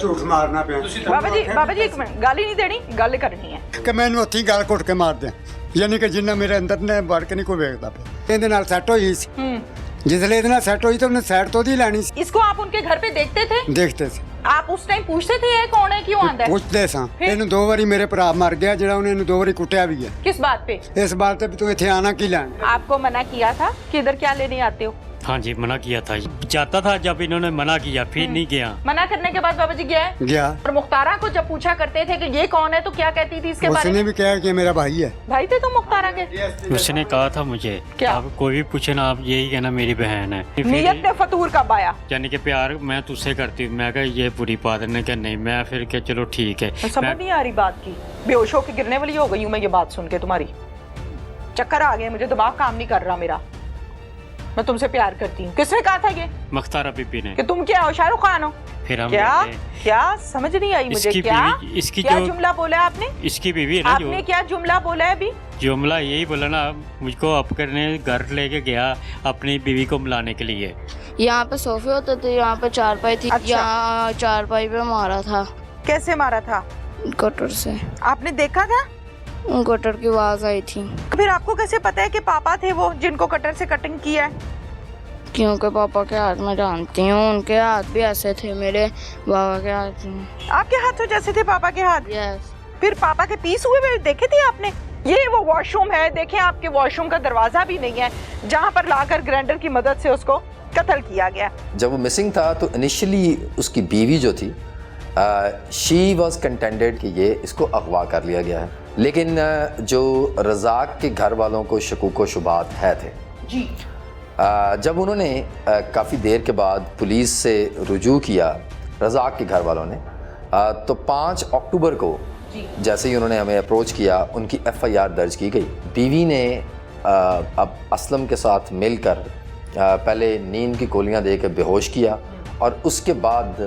ਝੂਠ ਮਾਰਨਾ ਪਿਆ ਬਾਬਾ ਜੀ ਇੱਕ ਮਿੰਟ, ਗੱਲ ਹੀ ਨਹੀਂ ਦੇਣੀ, ਗੱਲ ਕਰਨੀ ਹੈ ਕਿ ਮੈਨੂੰ ਹੱਥੀਂ ਗਲ ਘੁੱਟ ਕੇ ਮਾਰ ਦਿਆਂ, ਯਾਨੀ ਕਿ ਜਿੰਨਾ ਮੇਰੇ ਅੰਦਰ ਨੇ ਵੜ ਕੇ ਨਹੀਂ ਕੋਈ ਵੇਖਦਾ ਪਿਆ। ਇਹਦੇ ਨਾਲ ਸੈੱਟ ਹੋਈ ਸੀ, जिसले इतना सेट हुई तो उन्हें सेट तो दी लानी सी। इसको आप उनके घर पे देखते थे? देखते थे। आप उस टाइम पूछते थे ये कौन है, क्यों आंदा है? पूछते सा। इन्हें 2 बारी मेरे भरा मर गया, जेड़ा उन्हें 2 बारी कुटिया भी है। किस बात पे? इस बात पे तू इथे आना की लान। आपको मना किया था कि इधर क्या लेने आते हो? हाँ जी मना किया था, जाता था जब इन्होंने मना किया फिर नहीं गया। मना करने के बाद बाबा जी गया? और मुख्तारा को जब पूछा करते थे कि ये कौन है तो क्या कहती थी इसके बारे में? उसने भी कहा कि मेरा भाई है। भाई थे तो मुख्तारा के? उसने कहा था मुझे क्या? आप कोई भी पूछे ना, आप यही कहना मेरी बहन है। नियत ने फतूर कब आया? यानी कि प्यार मैं तुझसे करती हूँ, मैं कहा ये बुरी बात है, ने कहा नहीं, मैं फिर क्या चलो ठीक है। समझ नहीं आ रही बात की, बेहोश होकर गिरने वाली हो गई हूँ मैं ये बात सुन के, तुम्हारी चक्कर आ गए, मुझे दिमाग काम नहीं कर रहा मेरा। मैं तुमसे प्यार करती हूँ। किसने कहा था ये? मुख्तारा बीबी ने। कि तुम क्या हो, शाहरुख खान हो? फिर हम क्या समझ नहीं आई मुझे, क्या जुमला बोला है आपने? इसकी बीवी है ना, आपने क्या जुमला बोला है अभी? जुमला यही बोला ना, मुझको अपकर ने घर लेके गया अपनी बीवी को मिलाने के लिए। यहाँ पे सोफे होते थे, यहाँ पे चारपाई थी। अच्छा। यहाँ चारपाई पे मारा था। कैसे मारा था? कटर से। आपने देखा था? कटर की आवाज आई थी। फिर आपको कैसे पता है कि पापा थे वो जिनको कटर से कटिंग किया है? क्योंकि पापा के हाथ में जानती हूँ, उनके हाथ भी ऐसे थे मेरे बाबा के हाथ में। आपके हाथ तो जैसे थे पापा के हाथ? यस। फिर पापा के पीस हुए भी देखे थे आपने? ये वो वॉशरूम है, देखें आपके वॉशरूम का दरवाजा भी नहीं है जहाँ पर लाकर ग्राइंडर की मदद से उसको कत्ल किया गया। जब वो मिसिंग था तो इनिशियली उसकी बीवी जो थी शी वॉज कंटेंडेड कि ये इसको अगवा कर लिया गया है, लेकिन जो रज़ाक के घर वालों को शकूक व शुबात है थे जी। जब उन्होंने काफ़ी देर के बाद पुलिस से रुजू किया रज़ाक के घर वालों ने, तो 5 अक्टूबर को जैसे ही उन्होंने हमें अप्रोच किया उनकी FIR दर्ज की गई। बीवी ने अब असलम के साथ मिलकर पहले नींद की गोलियां दे के बेहोश किया और उसके बाद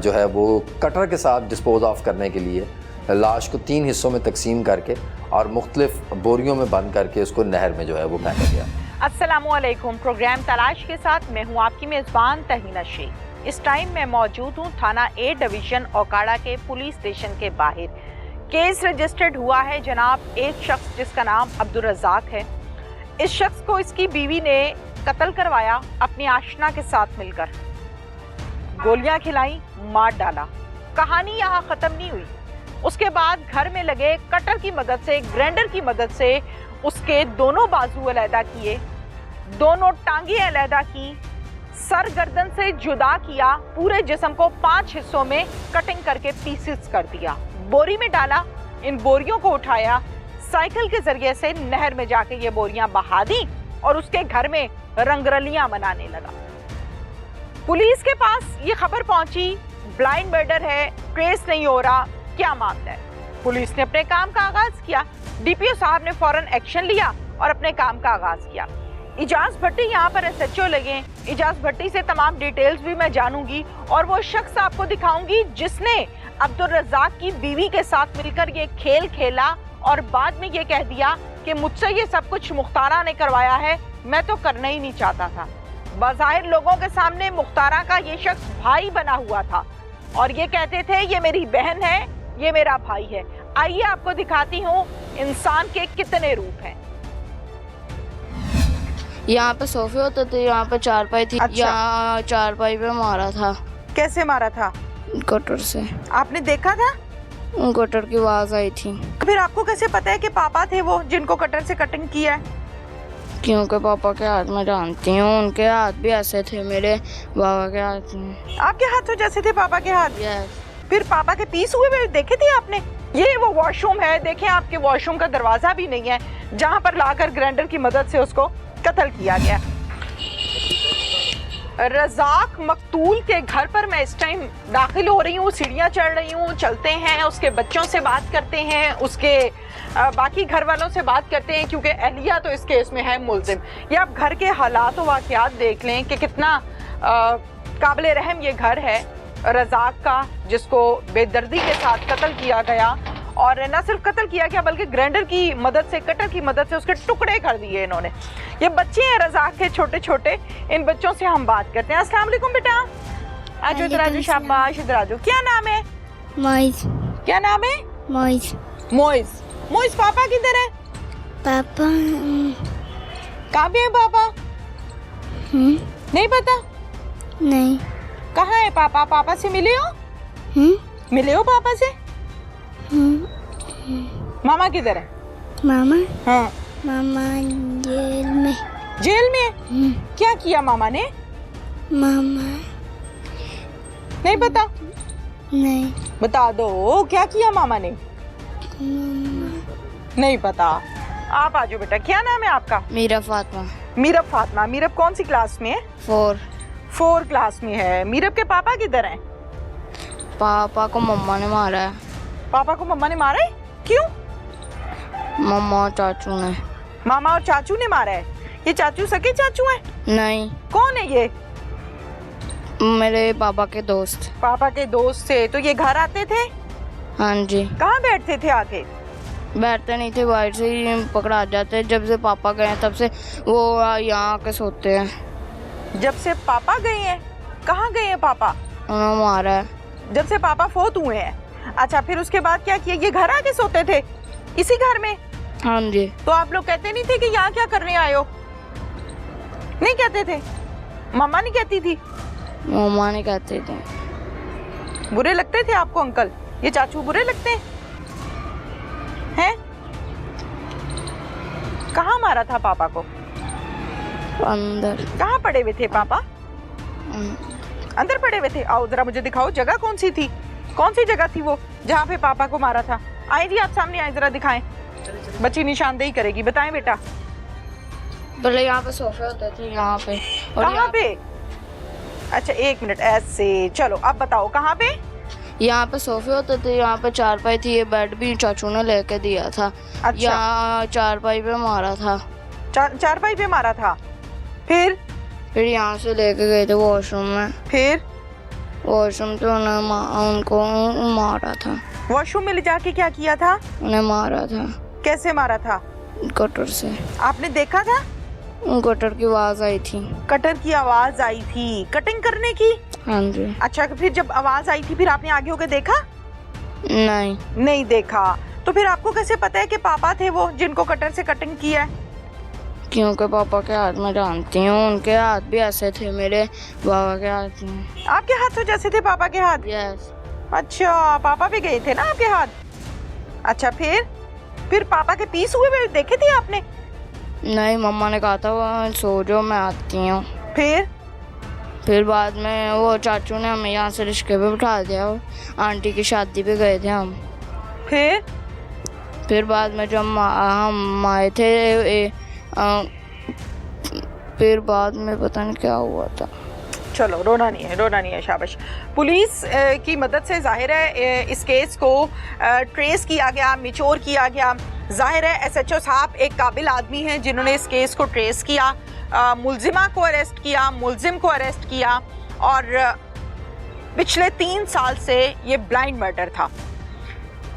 जो है वो कटर के साथ डिस्पोज ऑफ करने के लिए लाश को 3 हिस्सों में तकसीम करके और मुख्तलिफ बोरियों में बंद करके उसको नहर में जो है वो फेंका गया। अस्सलामुअलैकुम, प्रोग्राम तलाश के साथ मैं हूँ आपकी मेज़बान तहमीना शेख। इस टाइम मैं मौजूद हूँ थाना A डिवीज़न ओकाड़ा के पुलिस स्टेशन के बाहर। केस रजिस्टर्ड हुआ है जनाब एक शख्स जिसका नाम अब्दुल रज़ाक है। इस शख्स को इसकी बीवी ने कत्ल करवाया, अपनी आशना के साथ मिलकर गोलियां खिलाई, मार डाला। कहानी यहाँ ख़त्म नहीं हुई। उसके बाद घर में लगे कटर की मदद से, ग्राइंडर की मदद से उसके दोनों बाजू अलहदा किए, दोनों टांगे अलहदा की, सर गर्दन से जुदा किया, पूरे जिस्म को 5 हिस्सों में कटिंग करके पीसेस कर दिया, बोरी में डाला, इन बोरियों को उठाया, साइकिल के जरिए से नहर में जाके ये बोरियां बहा दी और उसके घर में रंगरलियां मनाने लगा। पुलिस के पास ये खबर पहुंची, ब्लाइंड मर्डर है, ट्रेस नहीं हो रहा, क्या मामला है। पुलिस ने अपने काम का आगाज किया। DPO साहब ने फौरन एक्शन लिया और अपने काम का आगाज किया। इजाज भट्टी यहाँ पर SHO लगे। इजाज भट्टी से तमाम डिटेल्स भी मैं जानूंगी और वो शख्स आपको दिखाऊंगी जिसने अब्दुल रज़ाक की बीवी के साथ मिलकर ये खेल खेला और बाद में ये कह दिया कि मुझसे ये सब कुछ मुख्तारा ने करवाया है, मैं तो करना ही नहीं चाहता था। बज़ाहिर लोगों के सामने मुख्तारा का ये शख्स भाई बना हुआ था और ये कहते थे ये मेरी बहन है, ये मेरा भाई है। आइए आपको दिखाती हूँ इंसान के कितने रूप हैं। यहाँ पे सोफे होते थे, यहाँ पे चारपाई थी। अच्छा। यहाँ चारपाई पे मारा था। कैसे मारा था? कटर से। आपने देखा था? कटर की आवाज आई थी। फिर आपको कैसे पता है कि पापा थे वो जिनको कटर से कटिंग किया है? क्योंकि पापा के हाथ में जानती हूँ, उनके हाथ भी ऐसे थे मेरे बाबा के हाथ में। आपके हाथ तो जैसे थे पापा के हाथ? यस। फिर पापा के पीस हुए भी देखे थे आपने? ये वो वॉशरूम है, देखें आपके वॉशरूम का दरवाजा भी नहीं है जहाँ पर लाकर ग्राइंडर की मदद से उसको कत्ल किया गया। रज़ाक मकतूल के घर पर मैं इस टाइम दाखिल हो रही हूँ, सीढ़ियाँ चढ़ रही हूँ, चलते हैं, उसके बच्चों से बात करते हैं, उसके बाकी घर वालों से बात करते हैं क्योंकि अहलिया तो इस केस में है मुल्जिम। ये आप घर के हालात व वाक़यात देख लें कि कितना काबिल रहम ये घर है रज़ाक का, जिसको बेदर्दी के साथ कत्ल किया गया और न सिर्फ कत्ल किया गया बल्कि ग्राइंडर की मदद से, कटर की मदद से उसके टुकड़े कर दिए इन्होंने। ये बच्चे हैं रज़ाक के छोटे छोटे, इन बच्चों से हम बात करते हैं। अस्सलाम वालेकुम बेटा। आज इधर आ जाओ, शाबाश, इधर आ जाओ। क्या नाम है? मोइज। क्या नाम है? मोइज। मोइज। मोइज, पापा किधर है? पापा कहाँ पे है पापा? नहीं पता? नहीं। कहाँ है पापा? पापा से मिले हो? मिले हो पापा से? मामा किधर है? मामा हाँ। मामा जेल में। जेल में? क्या किया मामा ने? मामा नहीं पता? नहीं। बता दो, क्या किया मामा ने? नहीं पता। आप आ जाओ बेटा। क्या नाम है आपका? मीरा फातिमा। मीरब फातिमा। मीरब कौन सी क्लास में है? 4 क्लास में है। मीरब के पापा किधर हैं? पापा को मम्मा ने मारा है। पापा को मम्मा ने मारा है? क्यों? मम्मा और चाचू ने। मामा और चाचू ने मारा है? ये चाचू सके चाचू हैं? नहीं, कौन है ये? मेरे पापा के दोस्त। पापा के दोस्त थे। तो ये घर आते थे? हाँ जी। कहाँ बैठते थे आके? बैठते नहीं थे, बाहर से ही पकड़ा जाते। जब से पापा गए हैं तब से वो यहाँ आके सोते हैं। जब से पापा गए हैं? कहाँ गए हैं पापा? उन्होंने मारा है। जब से पापा फोत हुए हैं। अच्छा, फिर उसके बाद क्या किया? ये घर आके सोते थे इसी घर में? हाँ जी। तो आप लोग कहते नहीं थे कि यहाँ क्या करने आए हो? नहीं कहते थे? मम्मा नहीं कहती थी? मम्मा ने कहते थे। बुरे लगते थे आपको अंकल? ये चाचू बुरे लगते हैं? हैं? कहाँ मारा था पापा को? अंदर। कहाँ पड़े हुए थे पापा? अंदर पड़े हुए थे। आओ जरा मुझे दिखाओ, जगह कौन सी थी? कौन सी जगह थी वो जहाँ पे पापा को मारा था? आए जी, आप सामने आए, जरा दिखाएं। बच्ची निशानदेही करेगी, बताएं बेटा। पहले यहाँ पे सोफे होते थे, यहाँ पे। और कहाँ पे? अच्छा, 1 मिनट, ऐसे। चलो अब बताओ कहाँ पे? यहाँ पे सोफे होते थे, यहाँ पे चारपाई थी। ये बेड भी चाचू ने लेके दिया था। अच्छा। यहाँ चारपाई पे मारा था। चारपाई पे मारा था? फिर यहाँ से लेके गए थे वॉशरूम में। फिर वॉशरूम पे उनको मारा था। वॉशरूम में ले जाके क्या किया था? उन्हें मारा था। कैसे मारा था? कटर से। आपने देखा था? कटर की आवाज आई थी। कटर की आवाज आई थी कटिंग करने की? हाँ जी। अच्छा, फिर जब आवाज आई थी फिर आपने आगे होकर देखा? नहीं। नहीं देखा। तो फिर आपको कैसे पता है कि पापा थे वो जिनको कटर से कटिंग किया है? क्योंकि पापा के हाथ में जानती हूँ, उनके हाथ भी ऐसे थे मेरे बाबा के हाथ में। आपके हाथ तो जैसे थे पापा के हाथ? यस। अच्छा, पापा भी गए थे ना आपके हाथ? अच्छा, फिर पापा के पीस हुए देखे थे आपने? नहीं, मम्मा ने कहा था वो सो जाओ, मैं आती हूँ। फिर बाद में वो चाचू ने हमें यहाँ से रिश्के पे बिठा दिया। आंटी की शादी पे गए थे हम। फिर बाद में जब हम आए थे फिर बाद में पता नहीं क्या हुआ था। चलो, रोना नहीं है, शाबाश। पुलिस की मदद से जाहिर है इस केस को ट्रेस किया गया, मिचोर किया गया। जाहिर है एसएचओ साहब एक काबिल आदमी हैं जिन्होंने इस केस को ट्रेस किया, मुलजिमा को अरेस्ट किया, मुलजिम को अरेस्ट किया। और पिछले 3 साल से ये ब्लाइंड मर्डर था।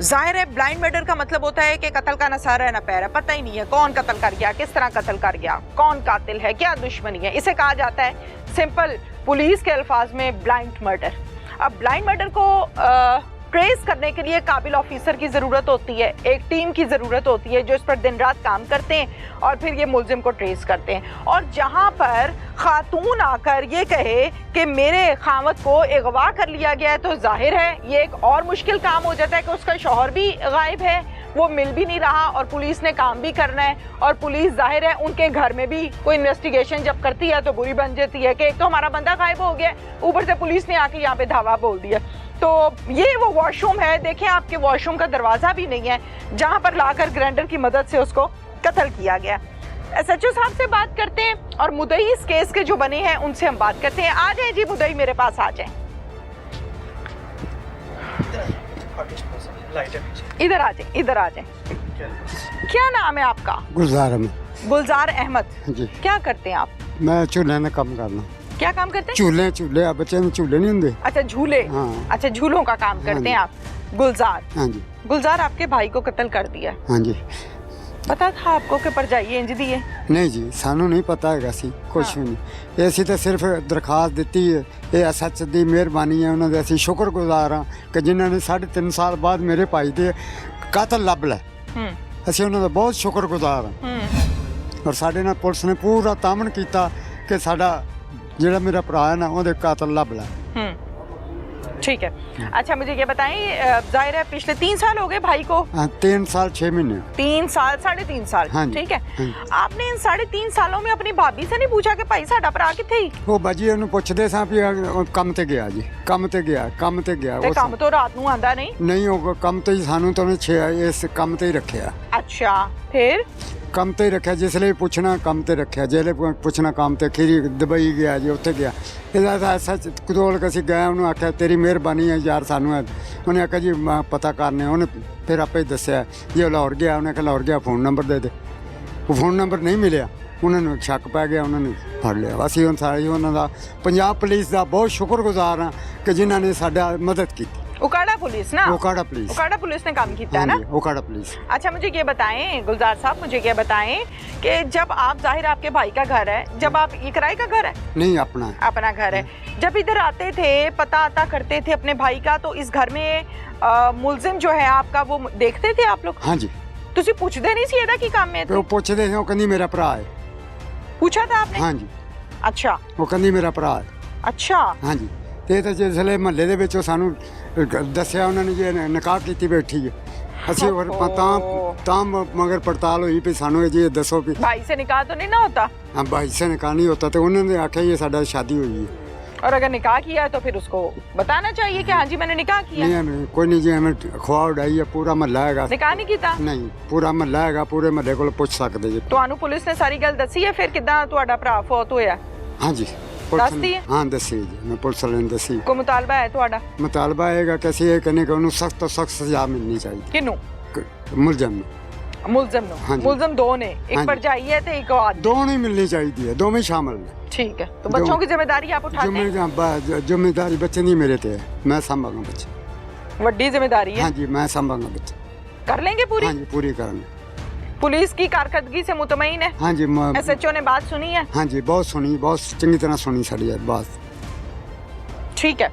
जाहिर है ब्लाइंड मर्डर का मतलब होता है कि कत्ल का न सर है न पैर है, पता ही नहीं है कौन कत्ल कर गया, किस तरह कत्ल कर गया, कौन कातिल है, क्या दुश्मनी है। इसे कहा जाता है सिंपल पुलिस के अल्फाज में ब्लाइंड मर्डर। अब ब्लाइंड मर्डर को ट्रेस करने के लिए काबिल ऑफिसर की ज़रूरत होती है, एक टीम की ज़रूरत होती है जो इस पर दिन रात काम करते हैं और फिर ये मुलजिम को ट्रेस करते हैं। और जहाँ पर खातून आकर ये कहे कि मेरे खावत को अगवा कर लिया गया है, तो जाहिर है ये एक और मुश्किल काम हो जाता है कि उसका शौहर भी गायब है, वो मिल भी नहीं रहा और पुलिस ने काम भी करना है। और पुलिस जाहिर है उनके घर में भी कोई इन्वेस्टिगेशन जब करती है तो बुरी बन जाती है कि एक तो हमारा बंदा गायब हो गया, ऊपर से पुलिस ने आके यहाँ पे धावा बोल दिया। तो ये वो वॉशरूम है, देखें आपके वॉशरूम का दरवाज़ा भी नहीं है जहाँ पर लाकर ग्राइंडर की मदद से उसको कत्ल किया गया। एसएचओ साहब से बात करते हैं और मुद्दई इस केस के जो बने हैं उनसे हम बात करते हैं। आ जाए जी मुद्दई, मेरे पास आ जाए, इधर आ जाए, इधर आ जाए। क्या नाम है आपका? गुलजार अहमद। गुलजार अहमद जी। क्या करते हैं आप? मैं चूल्हे में काम करना। क्या काम करते हैं? चूल्हे आप बच्चे में चूल्हे नहीं होंगे? अच्छा, झूले। हाँ। अच्छा, झूलों का काम करते हैं आप। गुलजार, हाँ जी। गुलजार आपके भाई को कत्ल कर दिया। हाँ जी। पता था आपको कि परजाई इंज दी है? ਨਹੀਂ ਜੀ ਸਾਨੂੰ ਨਹੀਂ ਪਤਾ ਹੈਗਾ ਸੀ ਕੁਝ ਵੀ ਨਹੀਂ ਅਸੀਂ ਤਾਂ ਸਿਰਫ ਦਰਖਾਸਤ ਦਿੱਤੀ ਹੈ ਇਹ ਐਸਐਚ ਦੀ ਮਿਹਰਬਾਨੀ ਹੈ ਉਹਨਾਂ ਦੇ ਅਸੀਂ ਸ਼ੁਕਰਗੁਜ਼ਾਰ ਹਾਂ ਕਿ ਜਿਨ੍ਹਾਂ ਨੇ 3.5 ਸਾਲ ਬਾਅਦ ਮੇਰੇ ਭਾਈ ਦੇ ਕਾਤਲ ਲੱਭ ਲਿਆ ਅਸੀਂ ਉਹਨਾਂ ਦਾ ਬਹੁਤ ਸ਼ੁਕਰਗੁਜ਼ਾਰ ਹਾਂ ਔਰ ਸਾਡੇ ਨਾਲ ਪੁਲਿਸ ਨੇ ਪੂਰਾ ਤਾਮਨ ਕੀਤਾ ਕਿ ਸਾਡਾ ਜਿਹੜਾ ਮੇਰਾ ਭਰਾ ਹੈ ਨਾ ਉਹਦੇ ਕਾਤਲ ਲੱਭ ਲਿਆ ठीक है। अच्छा मुझे ये बताएं, जाहिर है पिछले 3 साल हो गए भाई को? हाँ 3 साल 6 महीने। 3 साल 3.5 साल। हाँ जी, ठीक है। हाँ जी। आपने इन 3.5 सालों में अपनी भाभी से नहीं पूछा कि भाई साडा भरा किथे ही? ਉਹ ਬਾਜੀ ਉਹਨੂੰ ਪੁੱਛਦੇ ਸਾਂ ਵੀ ਉਹ ਕੰਮ ਤੇ ਗਿਆ ਜੀ, ਕੰਮ ਤੇ ਗਿਆ ਤੇ ਉਹ ਕੰਮ ਤੋਂ ਰਾਤ ਨੂੰ ਆਂਦਾ ਨਹੀਂ? ਨਹੀਂ ਉਹ ਕੰਮ ਤੇ ਹੀ ਸਾਨੂੰ ਤਾਂ ਉਹਨੇ ਇਸ ਕੰਮ ਤੇ ਹੀ ਰੱਖਿਆ। अच्छा फिर ਕੰਮ ਤੇ ਹੀ ਰੱਖਿਆ ਜਿਸਲੇ ਪੁੱਛਣਾ ਕੰਮ ਤੇ ਰੱਖਿਆ ਜਿਹੜੇ ਪੁੱਛਣਾ ਕੰਮ ਤੇ ਖੀਰੀ ਦੁਬਈ ਗਿਆ ਜੀ ਉੱਥੇ ਗਿਆ ਇਹਦਾ ਤਾਂ ਸੱਚ ਕਦੋਲ ਅਸੀਂ ਗਏ ਉਹਨੂੰ ਆਖਿਆ ਤੇਰੀ ਮਿਹਰਬਾਨੀ ਹੈ ਯਾਰ ਸਾਨੂੰ ਉਹਨੇ ਆਖਿਆ ਜੀ ਮੈਂ ਪਤਾ ਕਰਨੇ ਉਹਨੇ ਫਿਰ ਆਪੇ ਹੀ ਦੱਸਿਆ ਜੇ ਲਾਹੌਰ ਗਿਆ ਉਹਨੇ ਕਿਹਾ ਲਾਹੌਰ ਗਿਆ ਫੋਨ ਨੰਬਰ ਦੇ ਉਹ ਫੋਨ ਨੰਬਰ ਨਹੀਂ ਮਿਲਿਆ ਉਹਨਾਂ ਨੂੰ ਸ਼ੱਕ ਪੈ ਗਿਆ ਉਹਨਾਂ ਨੇ ਫੜ ਲਿਆ ਅਸੀਂ ਹੁਣ ਸਾਰੇ ਉਹਨਾਂ ਦਾ ਪੰਜਾਬ ਪੁਲਿਸ ਦਾ ਬਹੁਤ ਸ਼ੁਕਰਗੁਜ਼ਾਰ ਹਾਂ ਕਿ ਜਿਨ੍ਹਾਂ ਨੇ ਸਾਡਾ ਮਦਦ ਕੀਤੀ। उकाड़ा पुलिस ना? उकाड़ा पुलिस ने काम किया है ना? उकाड़ा पुलिस। अच्छा मुझे ये बताएं गुलजार साहब, मुझे ये बताएं कि जब आप जाहिर आपके भाई का घर है, जब आप ये किराए का घर है? नहीं अपना अपना घर है। जब इधर आते थे पता आता करते थे अपने भाई का तो इस घर में मुलजिम जो है आपका वो देखते थे आप लोग? हाँ जी। तुसी पूछते नहीं सी एदा की काम में? वो पूछते थे, वो कहंदी मेरा भरा है। पूछा था आपने? हाँ जी। अच्छा। वो कहंदी मेरा भरा है। अच्छा। हाँ जी। ਤੇ ਤਾਂ ਜਿਸਲੇ ਮਹੱਲੇ ਦੇ ਵਿੱਚ ਸਾਨੂੰ ਦੱਸਿਆ ਉਹਨਾਂ ਨੇ ਜੇ ਨਿਕਾਹ ਕੀਤੀ ਬੈਠੀ ਹੈ ਅਸੀਂ ਹੋਰ ਤਾਂ ਮਗਰ ਪੜਤਾਲ ਹੋਈ ਵੀ ਸਾਨੂੰ ਇਹ ਦੱਸੋ ਵੀ भाई से निकाह तो नहीं ना होता? हाँ भाई से निकाह नहीं होता तो उन्होंने आख्या ये साडा शादी हुई है और अगर निकाह किया है तो फिर उसको बताना चाहिए कि हाँ जी मैंने निकाह किया। नहीं हमें कोई नहीं जी हमें खुआ उड़ाई है पूरा महला है निकाह नहीं किया? नहीं पूरा महला है पूरे महले को पूछ सकते जी। ਤੁਹਾਨੂੰ ਪੁਲਿਸ ਨੇ ਸਾਰੀ ਗੱਲ ਦੱਸੀ ਹੈ ਫਿਰ ਕਿਦਾਂ ਤੁਹਾਡਾ ਭਰਾ ਫੌਤ ਹੋਇਆ? हाँ जी ਦੱਸਦੀ ਹੈ? हाँ दसी जी मैं पुलिस वाले ने दसी। को मुतालबा है ਤੁਹਾਡਾ? मुतालबा है कैसे ये कहने का उन्होंने सख्त तो सख्त सजा मिलनी चाहिए। ਕਿਨੂੰ? मुलजम में। मुलजम नो? हाँ जी। मुलजम दो ने, हाँ एक जी। परजाई है तो एक आदमी। दोनों ही मिलनी चाहिए है, दोनों ही शामिल है। ठीक है तो बच्चों की जिम्मेदारी आप उठाते हैं? जिम्मेदारी बच्चे नहीं मेरे थे, मैं संभालूंगा बच्चे। बड़ी जिम्मेदारी है? हाँ जी मैं संभालूंगा बच्चे। कर लेंगे पूरी? हाँ जी पूरी करेंगे। पुलिस की कारकर्दगी से मुतमईन है? हाँ जी SHO ने बात सुनी है? हाँ जी बहुत सुनी, बहुत चंगी तरह सुनी साड़ी बात। ठीक है,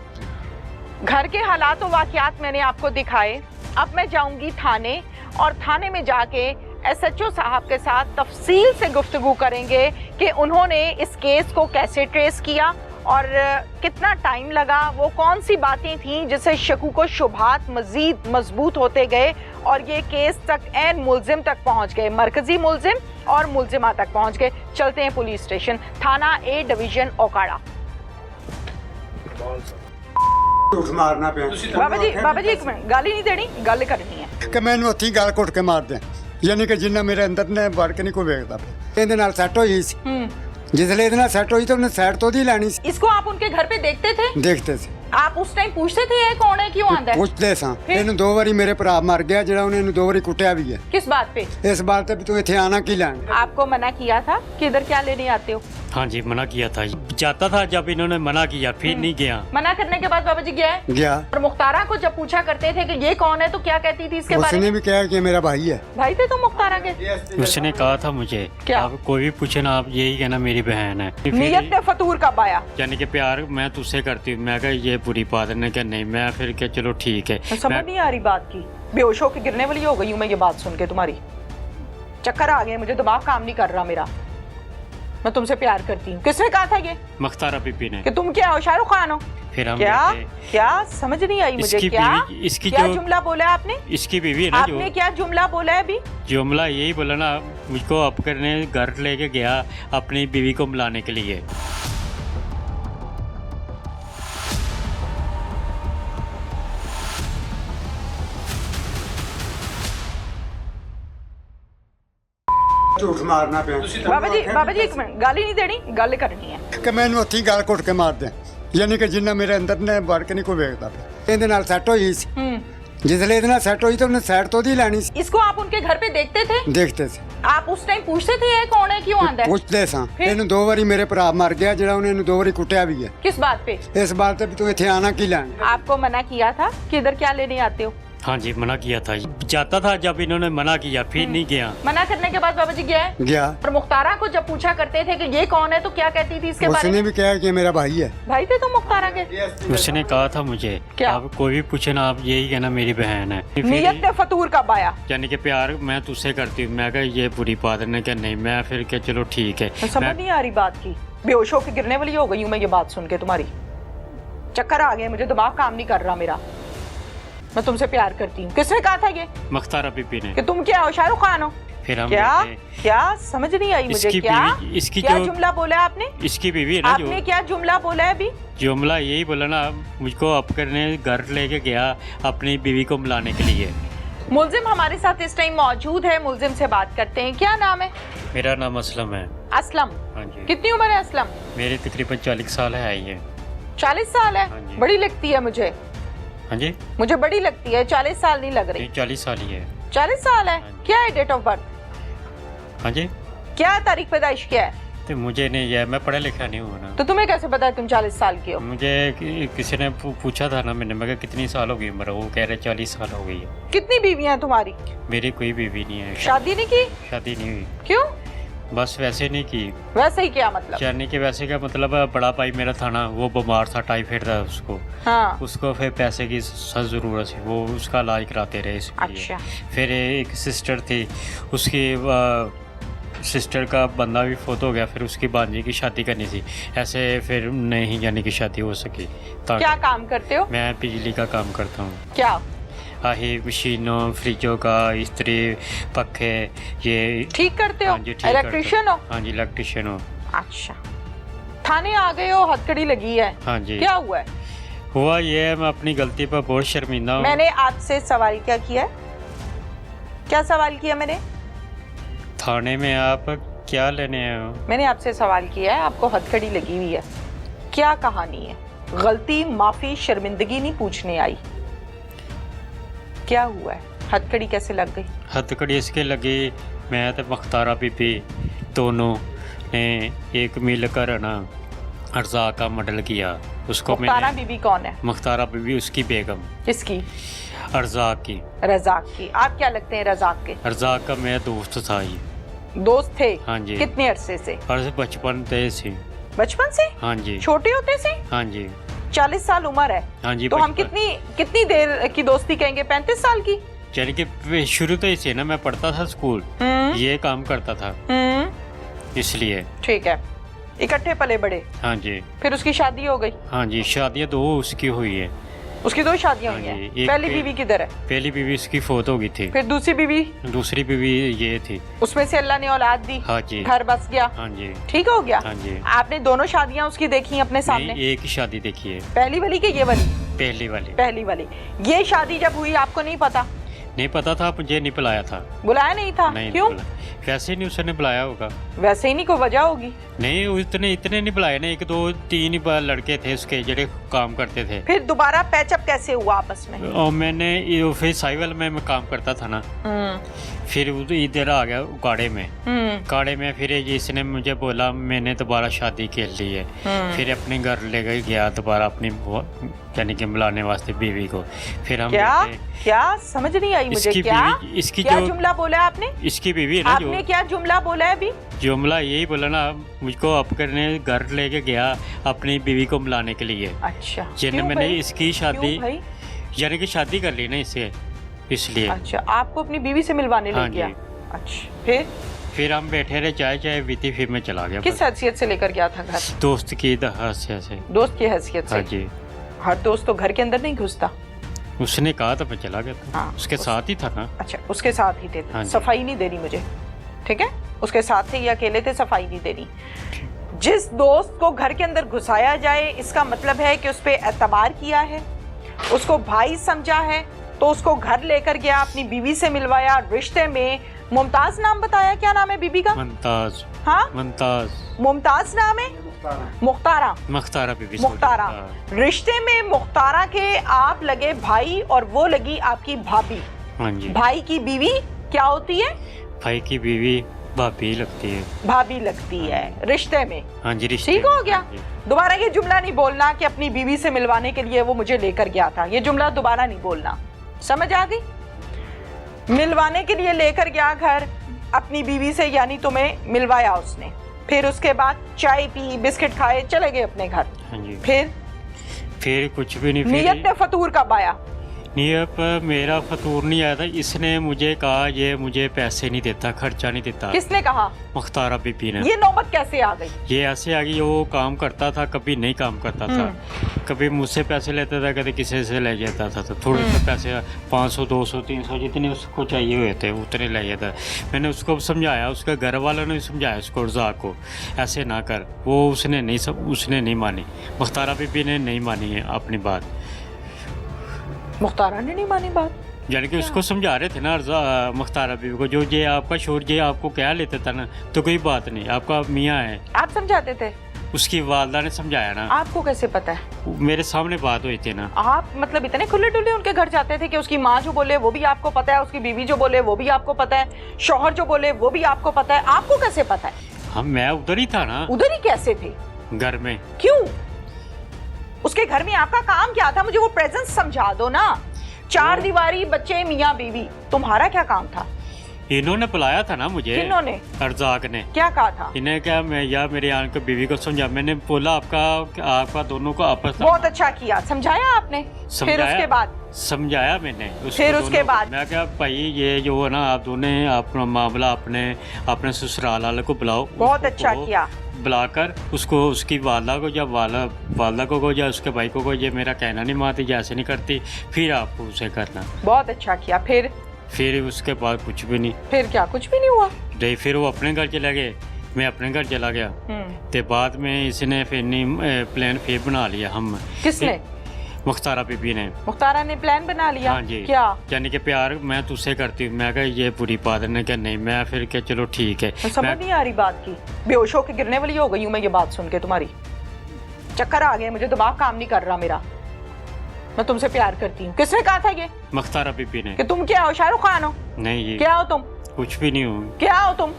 घर के हालात और वाकयात मैंने आपको दिखाए। अब मैं जाऊंगी थाने और थाने में जाके SHO साहब के साथ तफसील से गुफ्तगू करेंगे कि उन्होंने इस केस को कैसे ट्रेस किया और कितना टाइम लगा, वो कौन सी बातें थीं जिससे शकूक व शुबहात मज़ीद मजबूत होते गए और ये केस तक एन मुलजिम तक पहुंच गए, मरकजी मुलजिम और मुलजिमा तक पहुंच गए। चलते हैं पुलिस स्टेशन, थाना A डिवीजन ओकाड़ा। झूठ मारना पे बाबा जी एक मिनट, गाली नहीं देनी, गल करनी है कि मैंने हत्थी गाल घुट के मार दिया, यानी कि जिन्ना मेरे अंदर ने वड़ के नहीं कोई वेखदा पे ਇਹਦੇ ਨਾਲ ਸੈੱਟ ਹੋਈ ਸੀ जिसले ਇਹਦੇ ਨਾਲ ਸੈੱਟ ਹੋਈ ਤਾਂ ਉਹਨੇ ਸਾਈਡ ਤੋਂ ਦੀ ਲੈਣੀ ਸੀ। इसको आप उनके घर पे देखते थे? देखते थे। आप उस टाइम पूछते थे ये कौन है, क्यों आंदा है? ਪੁੱਛਦੇ ਸਾਂ ਇਹਨੂੰ 2 ਵਾਰੀ ਮੇਰੇ ਭਰਾ ਮਰ ਗਿਆ ਜਿਹੜਾ ਉਹਨੇ ਇਹਨੂੰ 2 ਵਾਰੀ ਕੁੱਟਿਆ ਵੀ ਹੈ। किस बात पे? ਇਸ ਬਾਤ ਤੇ ਵੀ ਤੂੰ ਇੱਥੇ ਆਣਾ ਕੀ ਲੈਣ। आपको मना किया था कि इधर क्या लेने आते हो? हाँ जी मना किया था, जाता था जब इन्होंने मना किया फिर नहीं गया। मना करने के बाद बाबा जी गया है? गया। और मुख्तारा को जब पूछा करते थे कि ये कौन है तो क्या कहती थी इसके बारे उसने में? भी कहा कि मेरा भाई है। भाई थे तो मुख्तारा के? उसने कहा था मुझे क्या? आप कोई भी पूछे ना आप यही कहना मेरी बहन है। फिर नीयत ने फतूर कब आया? यानी कि प्यार मैं तुझसे करती हूँ, मैं कहा ये बुरी बात है, क्या नहीं, मैं फिर क्या चलो ठीक है। समझ नहीं आ रही बात की, बेहोश होकर गिरने वाली हो गई हूँ मैं ये बात सुन के तुम्हारी, चक्कर आ गए मुझे, दिमाग काम नहीं कर रहा मेरा। मैं तुमसे प्यार करती हूँ। किसने कहा था ये? मुख्तारा बीबी ने। कि तुम क्या हो, शाहरुख खान हो? फिर हम क्या बैठे। क्या समझ नहीं आई मुझे, इसकी क्या इसकी क्या जो जुमला बोला है आपने? इसकी बीवी है ना जो आपने क्या जुमला बोला है अभी? जुमला यही बोला ना, मुझको अब करने घर लेके गया अपनी बीवी को मिलाने के लिए। झूठ मारना पे बाबा जी एक मिनट, गाली नहीं देनी, गल करनी है कि मैंने हत्थी गाल घुट के मार दिया, यानी कि जिन्ना मेरे अंदर ने वड़ के नहीं कोई वेखदा पे ਇਹਦੇ ਨਾਲ ਸੈੱਟ ਹੋਈ ਸੀ जिसले ਇਹਦੇ ਨਾਲ ਸੈੱਟ ਹੋਈ ਤਾਂ ਉਹਨੇ ਸਾਈਡ ਤੋਂ ਦੀ ਲੈਣੀ ਸੀ। इसको आप उनके घर पे देखते थे? देखते थे। आप उस टाइम पूछते थे ये कौन है, क्यों आंदा है? ਪੁੱਛਦੇ ਸਾਂ ਇਹਨੂੰ 2 ਵਾਰੀ ਮੇਰੇ ਭਰਾ ਮਰ ਗਿਆ ਜਿਹੜਾ ਉਹਨੇ ਇਹਨੂੰ 2 ਵਾਰੀ ਕੁੱਟਿਆ ਵੀ ਹੈ। किस बात पे? ਇਸ ਬਾਤ ਤੇ ਵੀ ਤੂੰ ਇੱਥੇ ਆਣਾ ਕੀ ਲੈਣ। आपको मना किया था कि इधर क्या लेने आते हो? हाँ जी, मना किया था। जाता था जब इन्होंने मना किया, फिर नहीं गया। मना करने के बाद बाबा जी गया है? गया। और मुख्तारा को जब पूछा करते थे कि ये कौन है तो क्या कहती थी इसके बारे उसने में? भी कहा कि मेरा भाई है। भाई थे तो मुख्तारा के? उसने कहा था मुझे क्या? आप कोई भी पूछे ना, आप यही कहना मेरी बहन है। नियत ने फतूर कब आया? यानी कि प्यार मैं तुझसे करती हूँ। मैं कहा ये बुरी बात है। क्या नहीं, मैं फिर क्या चलो ठीक है। समझ नहीं आ रही बात की, बेहोश होकर गिरने वाली हो गई हूँ मैं ये बात सुन के। तुम्हारी चक्कर आ गए, मुझे दिमाग काम नहीं कर रहा मेरा। मैं तुमसे प्यार करती हूँ। किसने कहा था ये? मुख्तारा बीबी ने। कि तुम क्या हो, शाहरुख खान हो? फिर हम क्या क्या समझ नहीं आई मुझे। इसकी क्या जो जुमला बोला है आपने? इसकी बीवी है ना, आपने क्या जुमला बोला है अभी? जुमला यही बोला ना, मुझको अब करने घर लेके गया अपनी बीवी को मिलाने के लिए। मुल्जिम हमारे साथ इस टाइम मौजूद है, मुल्जिम से बात करते हैं। क्या नाम है? मेरा नाम असलम है। असलम। हाँ जी। कितनी उम्र है असलम? मेरी तकरीबन 40 साल है ये। 40 साल है? हाँ जी। बड़ी लगती है मुझे। हाँ जी, मुझे बड़ी लगती है, 40 साल नहीं लग रही। 40 साल ही है। 40 साल है? हाँ जी। क्या है डेट ऑफ बर्थ? हाँ जी, क्या तारीख पैदाइश क्या है? तो मुझे नहीं है, मैं पढ़ा लिखा नहीं हूँ ना। तो तुम्हें कैसे पता है तुम 40 साल की हो? मुझे किसी ने पूछा था ना, मैं कहा कितनी साल हो गई उम्र? वो कह रहे 40 साल हो गई है। कितनी बीवियां हैं तुम्हारी? मेरी कोई बीवी नहीं है। शादी नहीं की? शादी नहीं हुई, क्यों? बस वैसे नहीं की। वैसे ही क्या मतलब? यानी कि वैसे क्या मतलब, बड़ा भाई मेरा था ना, वो बीमार था, टाइफाइड था उसको। हाँ। उसको फिर पैसे की सख्त ज़रूरत थी, वो उसका इलाज कराते रहे इसलिए। अच्छा। फिर एक सिस्टर थी, उसकी सिस्टर का बंदा भी फोत हो गया, फिर उसकी भांजी की शादी करनी थी। ऐसे फिर नहीं यानी कि शादी हो सकी। क्या काम करते हो? मैं बिजली का काम करता हूँ। क्या? आही मशीनों, फ्रिजों का, इस्त्री, पखे, ये ठीक करते हो? हाँ जी, ठीक करता हूँ। इलेक्ट्रिशियन हो? हाँ जी, इलेक्ट्रिशियन हो। अच्छा। थाने आ गए हो, हथकड़ी लगी है। हाँ जी। क्या हुआ है? हुआ ये है, मैं अपनी गलती पर बहुत शर्मिंदा हूँ। मैंने आपसे सवाल क्या किया है? क्या सवाल किया मैंने? थाने में आप क्या लेने आए हो? मैंने आपसे सवाल किया है, आपको हथकड़ी लगी हुई है, क्या कहानी है? गलती, माफी, शर्मिंदगी नहीं पूछने आई। क्या हुआ है? हथकड़ी कैसे लग गई? हथकड़ी इसके लगी, मैं तो मुख्तारा बीबी दोनों ने एक मिलकर ना अर्जा का मॉडल किया। उसको मुख्तारा बीबी कौन है? मुख्तारा बीबी उसकी बेगम। किसकी? अर्जा की। रजाक की। आप क्या लगते हैं रजाक के? अर्जा का मेरा दोस्त था ये। दोस्त थे? हाँ जी। कितने अरसे से? और बचपन से। बचपन से? हाँ जी। छोटे होते से? हाँ जी। 40 साल उम्र है। हाँ जी। तो हम बचपन। कितनी देर की दोस्ती कहेंगे? 35 साल की? यानी कि शुरू तो इसे ना, मैं पढ़ता था स्कूल, ये काम करता था इसलिए। ठीक है, इकट्ठे पले बड़े। हाँ जी। फिर उसकी शादी हो गई? हाँ जी, शादियाँ 2 उसकी हुई है। उसकी 2 शादियां हाँ हुई हैं। जी, पहली बीवी किधर है? पहली बीवी उसकी फोत हो गई थी। फिर दूसरी बीवी? दूसरी बीवी ये थी। उसमें से अल्लाह ने औलाद दी? हाँ जी। घर बस गया? हाँ जी। ठीक हो गया? हाँ जी। आपने दोनों शादियां उसकी देखी अपने सामने? नहीं, एक ही शादी देखी है। पहली वाली के ये वाली? पहली वाली। पहली वाली। ये शादी जब हुई आपको नहीं पता? नहीं पता था, मुझे नहीं बुलाया था। बुलाया नहीं था? नहीं, क्यों? वैसे नहीं उसने बुलाया होगा। वैसे ही नहीं, कोई वजह होगी। नहीं, इतने नहीं बुलाए ना, 1 2 3 ही लड़के थे उसके ਜਿਹੜੇ काम करते थे। फिर दोबारा पैचअप कैसे हुआ आपस में? और मैंने फिर साइवल में मैं काम करता था ना, फिर इधर आ गया उकाड़े में। काड़े में फिर इसने मुझे बोला, मैंने दोबारा शादी कर ली है। फिर अपने घर ले गया दोबारा अपनी यानी कि बुलाने वास्ते बीवी को। फिर हम क्या समझ नहीं आई मुझे। इसकी क्या जो जुमला बोला आपने? इसकी बीवी है ना, आपने क्या जुमला बोला है अभी? जुमला यही बोला ना, मुझको अब करने घर लेके गया अपनी बीवी को मिलाने के लिए। अच्छा। यानी मैंने भाई? इसकी शादी यानी कि शादी कर ली ना इससे, इसलिए। अच्छा, आपको अपनी बीवी से मिलवाने ले गया? अच्छा। फिर हम बैठे रहे, चाय पीती, फिर मैं चला गया। किस हैसियत से लेकर गया था घर? दोस्त की हैसियत से। दोस्त की हैसियत से? हाँ जी। हर दोस्त तो घर के अंदर नहीं घुसता। उसने कहा था, मैं चला गया था। हाँ, उसके साथ ही था ना। अच्छा, उसके साथ ही थे। हाँ जी। सफाई नहीं देनी मुझे, ठीक है? उसके साथ थे या अकेले थे, सफाई नहीं देनी। जिस दोस्त को घर के अंदर घुसाया जाए, इसका मतलब है कि उस पर एतबार किया है, उसको भाई समझा है, तो उसको घर लेकर गया, अपनी बीवी से मिलवाया, रिश्ते में मुमताज नाम बताया। क्या नाम है बीबी का? मुमताज। हाँ, मुमताज नाम है? मुख्तारा बीबी। मुख्तारा। रिश्ते में मुख्तारा के आप लगे भाई और वो लगी आपकी भाभी। हाँ जी। भाई की बीवी क्या होती है? भाई की बीवी भाभी लगती है। भाभी लगती है रिश्ते में। हाँ जी, रिश्ते। ठीक हो गया। दोबारा ये जुमला नहीं बोलना कि अपनी बीवी से मिलवाने के लिए वो मुझे लेकर गया था। ये जुमला दोबारा नहीं बोलना, समझ आ गई? मिलवाने के लिए लेकर गया घर अपनी बीवी से, यानी तुम्हें मिलवाया उसने, फिर उसके बाद चाय पी, बिस्किट खाए, चले गए अपने घर। हाँ जी। फिर कुछ भी नहीं। नियत पे फतूर कब आया? नियत पर मेरा फतूर नहीं आया था, इसने मुझे कहा ये मुझे पैसे नहीं देता, खर्चा नहीं देता। किसने कहा? मुख्तारा बीबी ने। ये नौबत कैसे आ गई? ये ऐसे आ गई, वो काम करता था, कभी नहीं काम करता था, कभी मुझसे पैसे लेता था, कभी किसी से ले जाता था। तो थोड़े से पैसे 500 200 300 जितने उसको चाहिए हुए थे उतने ले जाता। मैंने उसको समझाया, उसके घर वालों ने समझाया उसको, रज़ाक को, ऐसे ना कर। वो उसने नहीं मानी। मुख्तारा बीबी ने नहीं मानी है अपनी बात। मुख्तारा ने नहीं मानी बात? यानी कि उसको समझा रहे थे ना मुख्तारा बीबी को, जो ये आपका शोर ये आपको कह लेता था ना, तो कोई बात नहीं, आपका मियाँ है। आप समझाते थे? उसकी वालदा ने समझाया ना। आपको कैसे पता है? मेरे सामने बात हुई थी ना। आप मतलब इतने खुले डुले उनके घर जाते थे कि उसकी माँ जो बोले वो भी आपको पता है, उसकी बीवी जो बोले वो भी आपको पता है, शौहर जो बोले वो भी आपको पता है? आपको कैसे पता है? मैं उधर ही था ना। उधर ही कैसे थे? घर में। क्यों? उसके घर में आपका काम क्या था? मुझे वो प्रेजेंस समझा दो ना। 4 दीवारी, बच्चे, मियाँ बीवी, तुम्हारा क्या काम था? इन्होंने बुलाया था ना मुझे। किन्होंने? रज़ाक ने। क्या कहा था? इन्हें क्या, मैं या मेरे आन को बीवी को समझा, मैंने बोला आपका दोनों को आपस में। बहुत अच्छा किया, समझाया आपने। फिर उसके बाद? समझाया मैंने। फिर उसके बाद? मैं क्या भाई, ये जो है ना, आप दोनों अपना मामला अपने ससुराल वाले को बुलाओ। बहुत अच्छा किया। बुलाकर उसको, उसकी वालदा को या वालदा को या उसके भाई को ये मेरा कहना नहीं मानती, जैसे नहीं करती, फिर आपको उसे करना। बहुत अच्छा किया। फिर उसके बाद कुछ भी नहीं। फिर क्या? कुछ भी नहीं हुआ? नहीं, फिर वो अपने घर चले गए, मैं अपने घर चला गया। ते बाद में इसने फिर नहीं प्लान फिर बना लिया। हम किसने? मुख्तारा बीबी ने। मुख्तारा ने प्लान बना लिया? हाँ जी। क्या? यानी कि प्यार मैं तुझसे करती हूँ। मैं कहा ये बुरी बात है। क्या नहीं, मैं फिर क्या, चलो ठीक है। समझ नहीं आ रही बात की। बेहोश होकर गिरने वाली हो गई हूँ मैं ये बात सुन के तुम्हारी। चक्कर आ गए, मुझे दिमाग काम नहीं कर रहा मेरा। मैं तुमसे प्यार करती हूँ। किसने कहा था ये? मुख्तारा बीबी ने। कि तुम क्या हो? शाहरुख खान हो? नहीं जी। क्या हो तुम? कुछ भी नहीं हूँ। क्या हो तुम?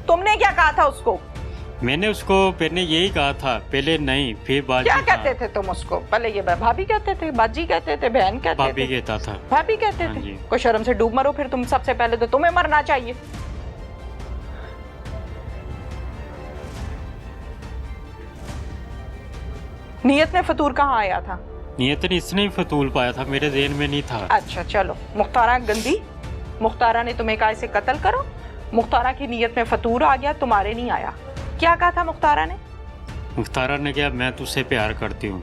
तुमने क्या कहा था उसको? मैंने उसको पहले यही कहा था, पहले नहीं, फिर बाजी। क्या कहते थे तुम उसको? पहले ये भाभी कहते थे, बाजी कहते थे, बहन कहते थे? भाभी कहता था। भाभी कहते हाँ थे? जी। कोई शर्म से डूब मरो फिर तुम। सबसे पहले तो तुम्हें मरना चाहिए। नियत में फतूर कहाँ आया था? नियत ने इसने ही फतूल पाया था, मेरे ज़हन में नहीं था। अच्छा चलो, मुख्तारा गंदी, मुख्तारा ने तुम्हें कहा इसे कत्ल करो। मुख्तारा की नियत में फतूर आ गया, तुम्हारे नहीं आया। क्या कहा था मुख्तारा ने? मुख्तारा ने कहा मैं तुझसे प्यार करती हूँ।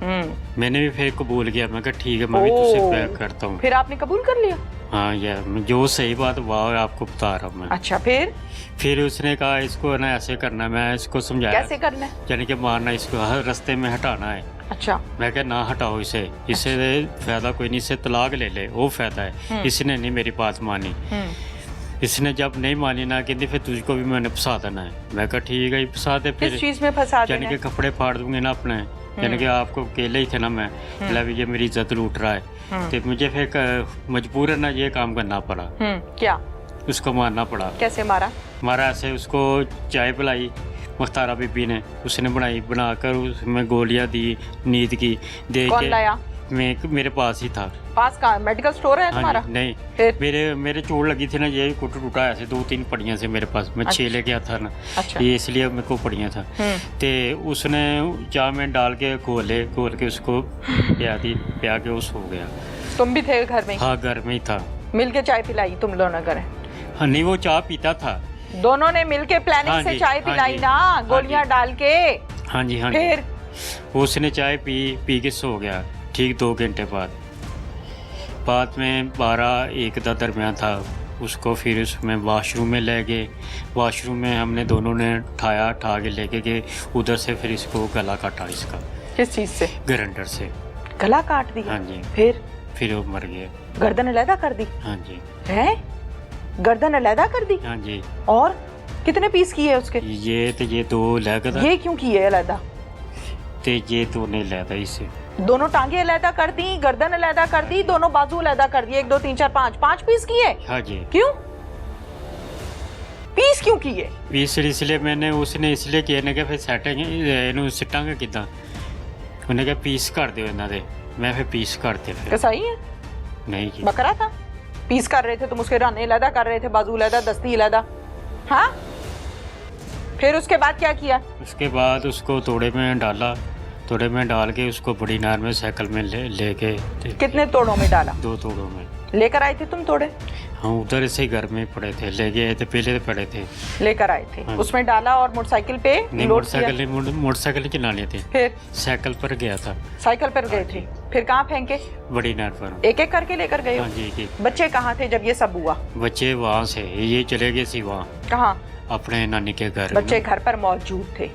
मैंने भी फिर कबूल किया। मैं कहा ठीक है, मैं भी तुझसे प्यार करता हूँ। फिर आपने कबूल कर लिया? हाँ यार, जो सही बात वह आपको बता रहा हूँ मैं। अच्छा फिर उसने कहा इसको ना ऐसे करना। मैं इसको समझाया कैसे करना है, यानी कि मारना, इसको हर रास्ते में हटाना है। अच्छा। मैं क्या ना हटाओ इसे, इससे फायदा कोई नहीं, इससे तलाक ले ले, वो फायदा है। इसने नहीं मेरी बात मानी। इसने जब नहीं मानी ना, कहती फिर तुझको भी मैंने फंसा देना है। मैं कहा ठीक है, फंसा दे। फिर किस चीज में फंसा देना? यानी कि कपड़े फाड़ दूंगे ना अपने, यानी कि आपको अकेले ही थे ना मैं, ये मेरी इज्जत लूट रहा है। तो मुझे फिर मजबूरन ना ये काम करना पड़ा। क्या? उसको मारना पड़ा। कैसे मारा? मारा ऐसे, उसको चाय पिलाई मुख्तारा बीबी ने, उसने बनाकर उसमें गोलियां दी, नींद की दे के। कौन लाया? मेरे पास ही था। पास का मेडिकल स्टोर है तुम्हारा? नहीं, मेरे चोट लगी थी ना, ये कुट टूटा ऐसे 2-3 पड़ियां से मेरे पास। मैं 6 ले गया था ना। अच्छा। ये इसलिए मेरे को पड़ियां था। ते उसने चाय में डाल के घोल के उसको पिया के वो सो गया। तुम भी थे घर में? हाँ, घर में ही था। मिल के चाय पिलाई तुम लोगों ने? घर? हाँ नहीं, वो चाय पीता था। दोनों ने मिलके प्लानिंग से चाय पिलाई ना, गोलियां डाल के? हाँ जी। फिर उसने चाय पी के सो गया। ठीक 2 घंटे बाद में 12-1 का दरमियान था उसको। फिर उसमें वॉशरूम में ले गए। वॉशरूम में हमने दोनों ने ठा के लेके गए उधर से। फिर इसको गला काटा इसका। किस चीज से? ग्राइंडर से गला काट दिया? हाँ जी। फिर वो मर गया। गर्दन अलहदा कर दी? हाँ जी। है? गर्दन अलहदा कर दी? हाँ जी। और कितने पीस किए उसके? ये 2 लगा। ये क्यों किए अलहदा? ये 2 नहीं लगा इसे। दोनों टांगे अलहदा कर दी, गर्दन अलहदा कर दी, दोनों बाजू अलहदा कर दिए। 1 2 3 4 5 पीस किए? हाँ जी। क्यों पीस क्यों किए? पीस इसलिए उसने इसलिए किए ने कि फिर सेटिंग सिटांगे किदा। उन्हें क्या पीस कर दियो इन्हां दे। मैं फिर पीस करते। फिर सही है। नहीं जी। बकरा था, पीस कर रहे थे तुम उसके, राने अलहदा कर रहे थे, बाजू अलहदा, दस्ती अलहदा। हाँ, फिर उसके बाद क्या किया? उसके बाद उसको तोड़े में डाला, तोड़े में डाल के उसको बड़ी नार में साइकिल में लेके कितने तोड़ों में डाला? 2 तोड़ों में लेकर आए थे तुम तोड़े? हाँ, उधर से घर में पड़े थे, ले गए थे, पहले तो पड़े थे, लेकर आए थे। हाँ। उसमें डाला और मोटरसाइकिल पे नहीं, लोड किया। मोटरसाइकिल चलाने थे, फिर साइकिल पर गया था, साइकिल पर गए थे, फिर कहाँ फेंके? बड़ी नार पर। एक एक करके लेकर गए हो? हाँ जी जी। बच्चे कहाँ थे जब ये सब हुआ? बच्चे वहाँ से ये चले गए थे वहाँ कहाँ? अपने नानी के घर। बच्चे घर पर मौजूद थे?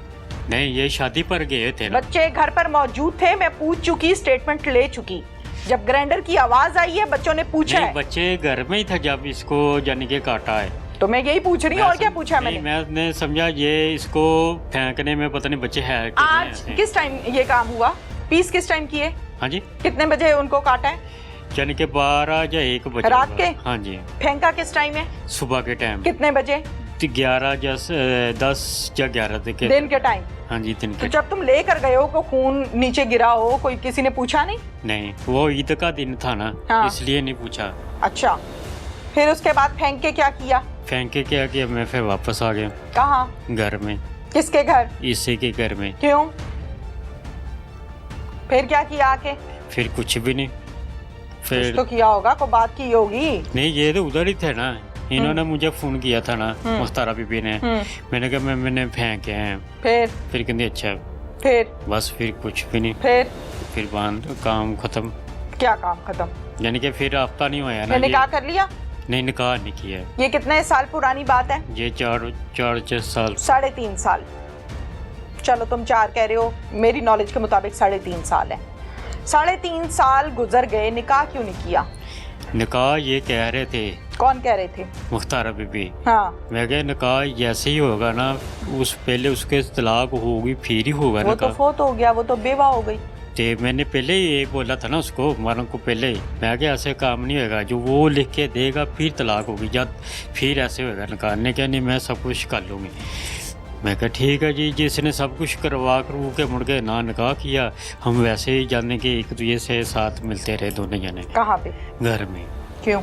नहीं, ये शादी पर गए थे ना। बच्चे घर पर मौजूद थे, मैं पूछ चुकी, स्टेटमेंट ले चुकी। जब ग्राइंडर की आवाज आई है बच्चों ने पूछा नहीं, है? बच्चे घर में ही था जब इसको जाने के काटा है। तो मैं यही पूछ रही हूँ, और क्या पूछा मैंने? मैंने समझा ये इसको फेंकने में पता नहीं बच्चे है कितने आज ऐसे। किस टाइम ये काम हुआ? पीस किस टाइम किए? हाँ जी, कितने बजे उनको काटा है? यानी के 12 या 1 बजे रात होगा। के? हाँ जी, फेंका किस टाइम है? सुबह के टाइम। कितने बजे? 11 या 10 या 11 तक के। दिन के टाइम? हाँ जी, दिन तो के। जब तुम लेकर गए हो को खून नीचे गिरा हो, कोई किसी ने पूछा नहीं? नहीं, वो ईद का दिन था ना, हाँ। इसलिए नहीं पूछा। अच्छा, फिर उसके बाद फेंक के क्या किया? फेंक के क्या किया, मैं फिर वापस आ गया कहाँ? घर में, किसके घर? इसी के घर में। क्यों? फिर क्या किया आके? फिर कुछ भी नहीं, कुछ फिर तो किया होगा, को बात की होगी। नहीं, ये तो उधर ही थे ना, इन्होंने मुझे फोन किया था ना, मुख्तारा बीबी ने। मैंने कहा मैंने फेंके हैं। फिर कहते अच्छा, फिर बस फिर कुछ भी नहीं, फिर बांध काम खत्म। क्या काम खत्म? यानी कि फिर हफ्ता नहीं हुआ ना। मैंने निकाह कर लिया? नहीं, निकाह नहीं किया। ये कितने साल पुरानी बात है? ये 4 साल। 3.5 साल। चलो तुम 4 कह रहे हो, मेरी नॉलेज के मुताबिक 3.5 साल है। 3.5 साल गुजर गए, निकाह क्यों नहीं किया? निकाह ये कह रहे थे। कौन कह रहे थे? मुख्तारा बीबी। हाँ, मैं कहा निकाह जैसे ही होगा ना, उस पहले उसके तलाक होगी फिर ही होगा वो तो निकाह। फोत हो गया, वो तो बेवा हो गई। ते मैंने पहले ही ये बोला था ना उसको, मारों को पहले ही। मैं क्या ऐसे काम नहीं होगा, जो वो लिख के देगा फिर तलाक होगी, जब फिर ऐसे होगा निकाह। ने क्या नहीं, मैं सब कुछ कर लूँगी। मैं कहा ठीक है जी, जिसने सब कुछ करवा करू के मुड़ के ना निकाह किया, हम वैसे ही जाने के एक दूसरे से साथ मिलते रहे दोनों जने। कहाँ पे? घर में। क्यों?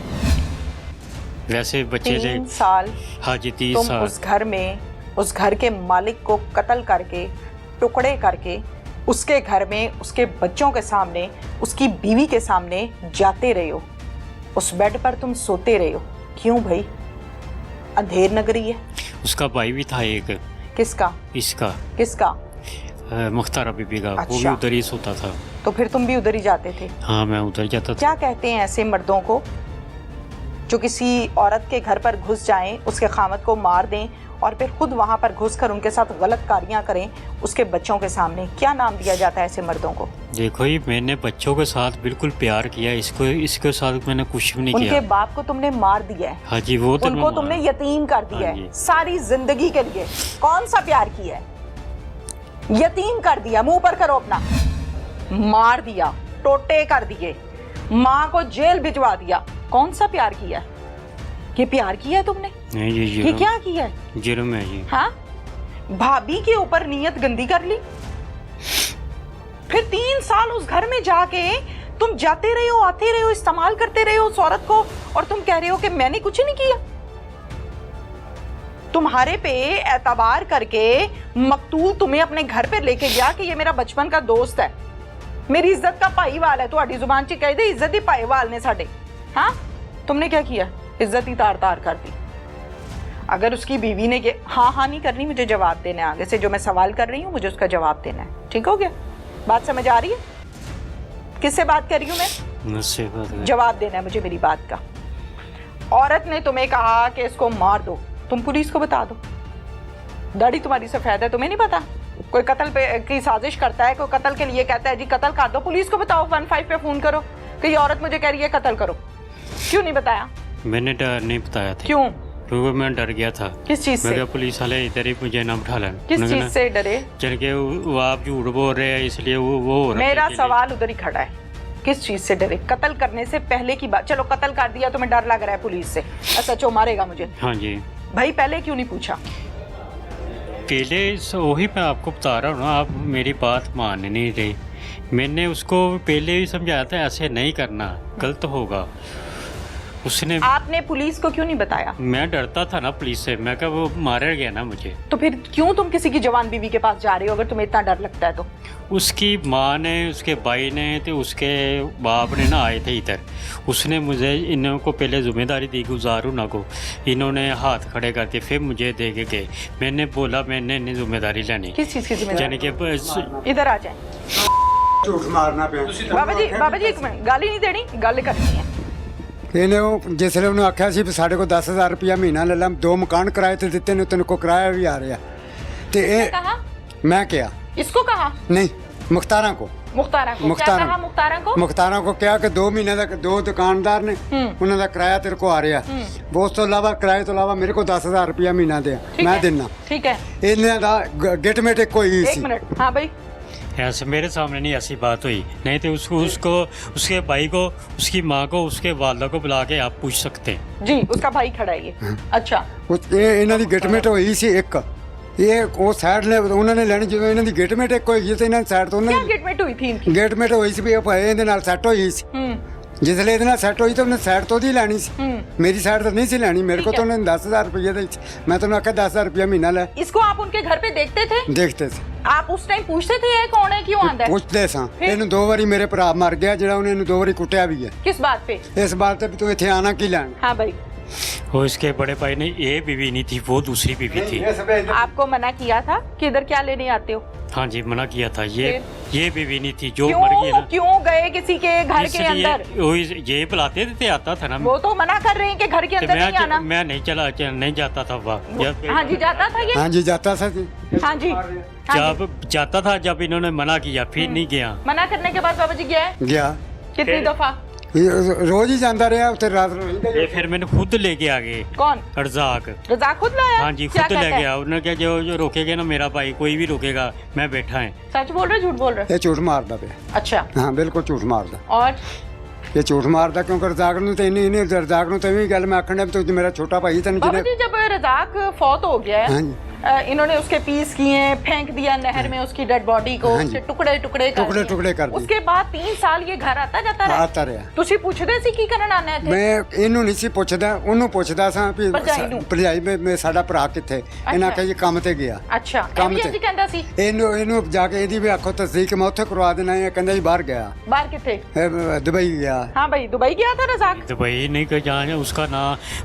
वैसे बच्चे 3 साल हाँ जी, 30 तुम साल। उस घर में, उस घर के मालिक को कत्ल करके, टुकड़े करके, उसके घर में उसके बच्चों के सामने, उसकी बीवी के सामने जाते रहे हो, उस बेड पर तुम सोते रहे हो। क्यों भाई? अंधेर नगरी है। उसका भाई भी था एक। किसका? इसका। किसका? मुख्तारा बीबी का। अच्छा। वो भी उधर ही सोता था। तो फिर तुम भी उधर ही जाते थे? हाँ, मैं उधर जाता था। क्या कहते हैं ऐसे मर्दों को जो किसी औरत के घर पर घुस जाएं, उसके खामद को मार दें और फिर खुद वहां पर घुसकर उनके साथ गलत कारियां करें उसके बच्चों के सामने? क्या नाम दिया जाता है ऐसे मर्दों को? देखो ही, मैंने बच्चों के साथ बिल्कुल प्यार किया, इसके साथ मैंने कुछ भी नहीं किया। उनके बाप को तुमने मार दिया है। हाँ जी, वो तो उनको तुमने यतीम कर दिया हाँ है जी। सारी जिंदगी के लिए। कौन सा प्यार किया है? यतीम कर दिया, मुंह पर करो अपना। मार दिया, टोटे कर दिए, माँ को जेल भिजवा दिया। कौन सा प्यार किया है? ये प्यार किया है तुमने? नहीं, ये क्या किया है? जुर्म है जी। हाँ, भाभी के ऊपर नीयत गंदी कर ली। फिर 3 साल उस घर में जाके तुम जाते रहे हो, आते रहे हो, इस्तेमाल करते रहे हो उस औरत को, और तुम कह रहे हो कि मैंने कुछ नहीं किया। तुम्हारे पे एतबार करके मकतूल तुम्हें अपने घर पे लेके गया कि ये मेरा बचपन का दोस्त है, मेरी इज्जत का भाईवाल है। ਤੁਹਾਡੀ जुबान च कह दे, इज्जत ही भाईवाल ने साडे। हाँ, तुमने क्या किया? इज्जत ही तार तार कर दी। अगर उसकी बीवी ने ये हाँ नहीं करनी, मुझे जवाब देना है। आगे से जो मैं सवाल कर रही हूँ मुझे उसका जवाब देना है। ठीक हो गया? बात समझ आ रही है? किससे बात कर रही हूँ मैं? मुझसे बात कर। जवाब देना है मुझे मेरी बात का। औरत ने तुम्हें कहा कि इसको मार दो, तुम पुलिस को बता दो। दाढ़ी तुम्हारी सफेद है, तुम्हें नहीं पता? कोई कत्ल पे की साजिश करता है, कोई कत्ल के लिए कहता है जी कत्ल कर दो, पुलिस को बताओ, 15 पे फोन करो कि ये औरत मुझे कह रही है कत्ल करो। क्यों नहीं बताया? मैंने डर नहीं बताया था। क्यों? क्योंकि मैं डर गया था। किस चीज से? पुलिस वाले इधर ही मुझे ना उठा लें। किस चीज से डरे? चल के वो आप झूठ बोल रहे हैं इसलिए वो मेरा सवाल उधर ही खड़ा है, किस चीज से डरे? कत्ल करने से पहले की बात। चलो कत्ल कर दिया, तुम्हें डर लग रहा है पुलिस से, SHO मारेगा मुझे। हाँ जी। भाई पहले क्यों नहीं पूछा? पहले वही मैं आपको बता रहा हूँ ना, आप मेरी बात मान नहीं रही। मैंने उसको पहले भी समझाया था ऐसे नहीं करना, गलत होगा। उसने आपने पुलिस को क्यों नहीं बताया? मैं डरता था ना पुलिस से, मैं कहा वो मारे गया ना मुझे। तो फिर क्यों तुम किसी की जवान बीवी के पास जा रहे हो अगर तुम्हें इतना डर लगता है तो? उसकी माँ ने, उसके भाई ने, तो उसके बाप ने ना आए थे इधर। उसने मुझे इन्हों को पहले जिम्मेदारी दी गुजारू ना को, इन्होंने हाथ खड़े करके फिर मुझे दे के गए। मैंने बोला मैंने नहीं जिम्मेदारी लेनी। किस चीज की जिम्मेदारी? यानी कि इधर आ जाए। ਝੂਠ मारना पे बाबा जी एक मिनट, गाली नहीं देनी, गल करनी है। ਇਹਨੇ ਉਹ ਜਿਸਲੇ ਉਹਨੂੰ ਆਖਿਆ ਸੀ ਵੀ ਸਾਡੇ ਕੋਲ 10,000 ਰੁਪਇਆ ਮਹੀਨਾ ਲੈ ਲਾ, 2 ਮਕਾਨ ਕਿਰਾਏ ਤੇ ਦਿੱਤੇ ਨੇ, ਤੈਨੂੰ ਕੋ ਕਿਰਾਇਆ ਵੀ ਆ ਰਿਹਾ ਤੇ ਇਹ कहा ਮੈਂ ਕਿਹਾ इसको कहा ਨਹੀਂ ਮੁਖਤਾਰਾਂ ਕੋ मुख्तारा को। क्या कहा मुख्तारा को? ਮੁਖਤਾਰਾਂ ਕੋ ਕਿਹਾ ਕਿ 2 ਮਹੀਨੇ ਦਾ 2 ਦੁਕਾਨਦਾਰ ਨੇ, ਉਹਨਾਂ ਦਾ ਕਿਰਾਇਆ ਤੇਰੇ ਕੋ ਆ ਰਿਹਾ, ਉਸ ਤੋਂ ਇਲਾਵਾ ਕਿਰਾਏ ਤੋਂ ਇਲਾਵਾ ਮੇਰੇ ਕੋ 10,000 ਰੁਪਇਆ ਮਹੀਨਾ ਦੇ ठीक ਮੈਂ है, ਦੇਣਾ। ठीक है। ਇਹਨਾਂ ਦਾ ਗਿਟਮੇਟ ਇੱਕੋ ਹੀ एक ਸੀ। मिनट, हाँ भाई। ऐसे मेरे सामने नहीं ऐसी बात हुई, नहीं तो उसको उसके भाई को, उसकी माँ को, उसके वालदा को बुला के आप पूछ सकते हैं। जी उसका भाई खड़ा है ये। अच्छा ਇਹ ਇਹਨਾਂ ਦੀ ਗਿਟਮੇਟ ਹੋਈ ਸੀ ਇੱਕ, ਇਹ ਉਹ ਸਾਈਡ ਨੇ ਉਹਨਾਂ ਨੇ ਲੈਣੀ, ਜਦੋਂ ਇਹਨਾਂ ਦੀ ਗਿਟਮੇਟ ਇੱਕ ਹੋਈ ਤੇ ਇਹਨਾਂ ਦੀ ਸਾਈਡ ਤੋਂ क्या ਉਹਨਾਂ गेटमेट हुई थी इनकी? ਦੀ ਗਿਟਮੇਟ ਹੋਈ ਸੀ ਵੀ ਇਹ ਭਾਈ ਇਹਦੇ ਨਾਲ ਸੈੱਟ ਹੋਈ ਸੀ। ਜਿਸਲੇ ਇਹਦੇ ਨਾਲ ਸੈੱਟ ਹੋਈ ਤਾਂ ਉਹਨੇ ਸਾਈਡ ਤੋਂ ਦੀ ਲੈਣੀ ਸੀ, ਮੇਰੀ ਸਾਈਡ ਤੋਂ ਨਹੀਂ ਸੀ ਲੈਣੀ। ਮੇਰੇ ਕੋਲ ਤਾਂ ਉਹਨੇ 10,000 ਰੁਪਏ ਦੇ, ਮੈਂ ਤੁਹਾਨੂੰ ਆਖਿਆ 10,000 ਰੁਪਇਆ ਮਹੀਨਾ ਲੈ। इसको आप उनके घर पे देखते थे? ਦੇਖਦੇ ਸੀ, आप उस टाइम पूछते थे ये कौन है, क्यों आंदा है? ਪੁੱਛਦੇ ਸਾਂ। ਇਹਨੂੰ 2 ਵਾਰੀ ਮੇਰੇ ਭਰਾ ਮਰ ਗਿਆ, ਜਿਹੜਾ ਉਹਨੇ ਇਹਨੂੰ 2 ਵਾਰੀ ਕੁੱਟਿਆ ਵੀ ਹੈ किस बात पे? ਇਸ ਬਾਤ ਤੇ ਵੀ ਤੂੰ ਇੱਥੇ ਆਣਾ ਕੀ ਲੈਣ। हाँ भाई। वो इसके बड़े भाई ने ये बीवी नहीं थी, वो दूसरी बीवी थी। आपको मना किया था कि इधर क्या लेने आते हो? हाँ जी मना किया था। ये बीवी नहीं थी जो क्यों मर गई ना। क्यों गए किसी के घर के इसलिए अंदर? वो ये बुलाते थे, आता था ना। वो तो मना कर रहे हैं कि घर के तो अंदर नहीं आना। मैं नहीं जाता था वहाँ। जब हाँ जी जाता था ये। हाँ जी जाता था जी। हाँ जी हाँ जी। जब जाता था, जब इन्होंने मना किया फिर नहीं गया। मना करने के बाद बाबा जी गया है? गया कितनी दफा? रोज ही जाता रहा उत्थे, रात ਨੂੰ ये फिर मैंने खुद लेके आ गए। कौन? रजाक। रजाक खुद लाया? हाँ जी क्या खुद ले कहता है? गया। उन्होंने क्या, जो रोकेगा ना मेरा भाई, कोई भी रोकेगा, मैं बैठा है। सच बोल रहे झूठ बोल रहे? ਇਹ ਝੂਠ ਮਾਰਦਾ ਪਿਆ। अच्छा ਹਾਂ ਬਿਲਕੁਲ ਝੂਠ ਮਾਰਦਾ। और ਇਹ ਝੂਠ ਮਾਰਦਾ ਕਿਉਂਕਿ ਰਜ਼ਾਕ ਨੂੰ ਤੇ ਇਹਨੇ ਰਜ਼ਾਕ ਨੂੰ ਤਾਂ ਵੀ ਗੱਲ ਮੈਂ ਆਖਣ ਡਿਆ ਵੀ ਤੂੰ ਮੇਰਾ ਛੋਟਾ ਭਾਈ ਤੈਨੂੰ बाबा ਜਿਹਨੇ। जी जब रजाक फौत हो गया है, हाँ जी। इन्होंने उसके पीस किए, फेंक दिया नहर में उसकी डेड बॉडी को, हाँ जी। उसके टुकड़े टुकड़े टुकड़े कर दिए। उसके बाद 3 साल ये घर आता जाता रहा। आता ਰਿਹਾ। ਤੁਸੀਂ ਪੁੱਛਦੇ ਸੀ ਕੀ ਕਰਨ ਆਣਾ ਇੱਥੇ? ਮੈਂ ਇਹਨੂੰ ਨਹੀਂ ਸੀ ਪੁੱਛਦਾ, ਉਹਨੂੰ ਪੁੱਛਦਾ ਸਾਂ ਵੀ ਭਰਜਾਈ ਨੂੰ। ਭਰਜਾਈ ਮੈਂ ਸਾਡਾ ਭਰਾ ਕਿੱਥੇ? ਇਹਨਾਂ ਆਖਿਆ ਜੀ ਕੰਮ ਤੇ ਗਿਆ। ਅੱਛਾ ਕੰਮ ਐਵੇਂ ਤੇ। ਜੀ ਕਹਿੰਦਾ ਸੀ? ਇਹਨੂੰ ਜਾ ਕੇ ਇਹਦੀ ਵੀ ਆਖੋ ਤਸਦੀਕ ਮੈਂ ਉੱਥੇ ਕਰਵਾ ਦੇਣਾ ਹੈ। ਕਹਿੰਦਾ ਜੀ ਬਾਹਰ ਗਿਆ, ਬਾਹਰ ਕਿੱਥੇ? ਦੁਬਈ ਗਿਆ। हाँ भाई दुबई गया था रजाक। दुबई नहीं कर जाना, उसका ना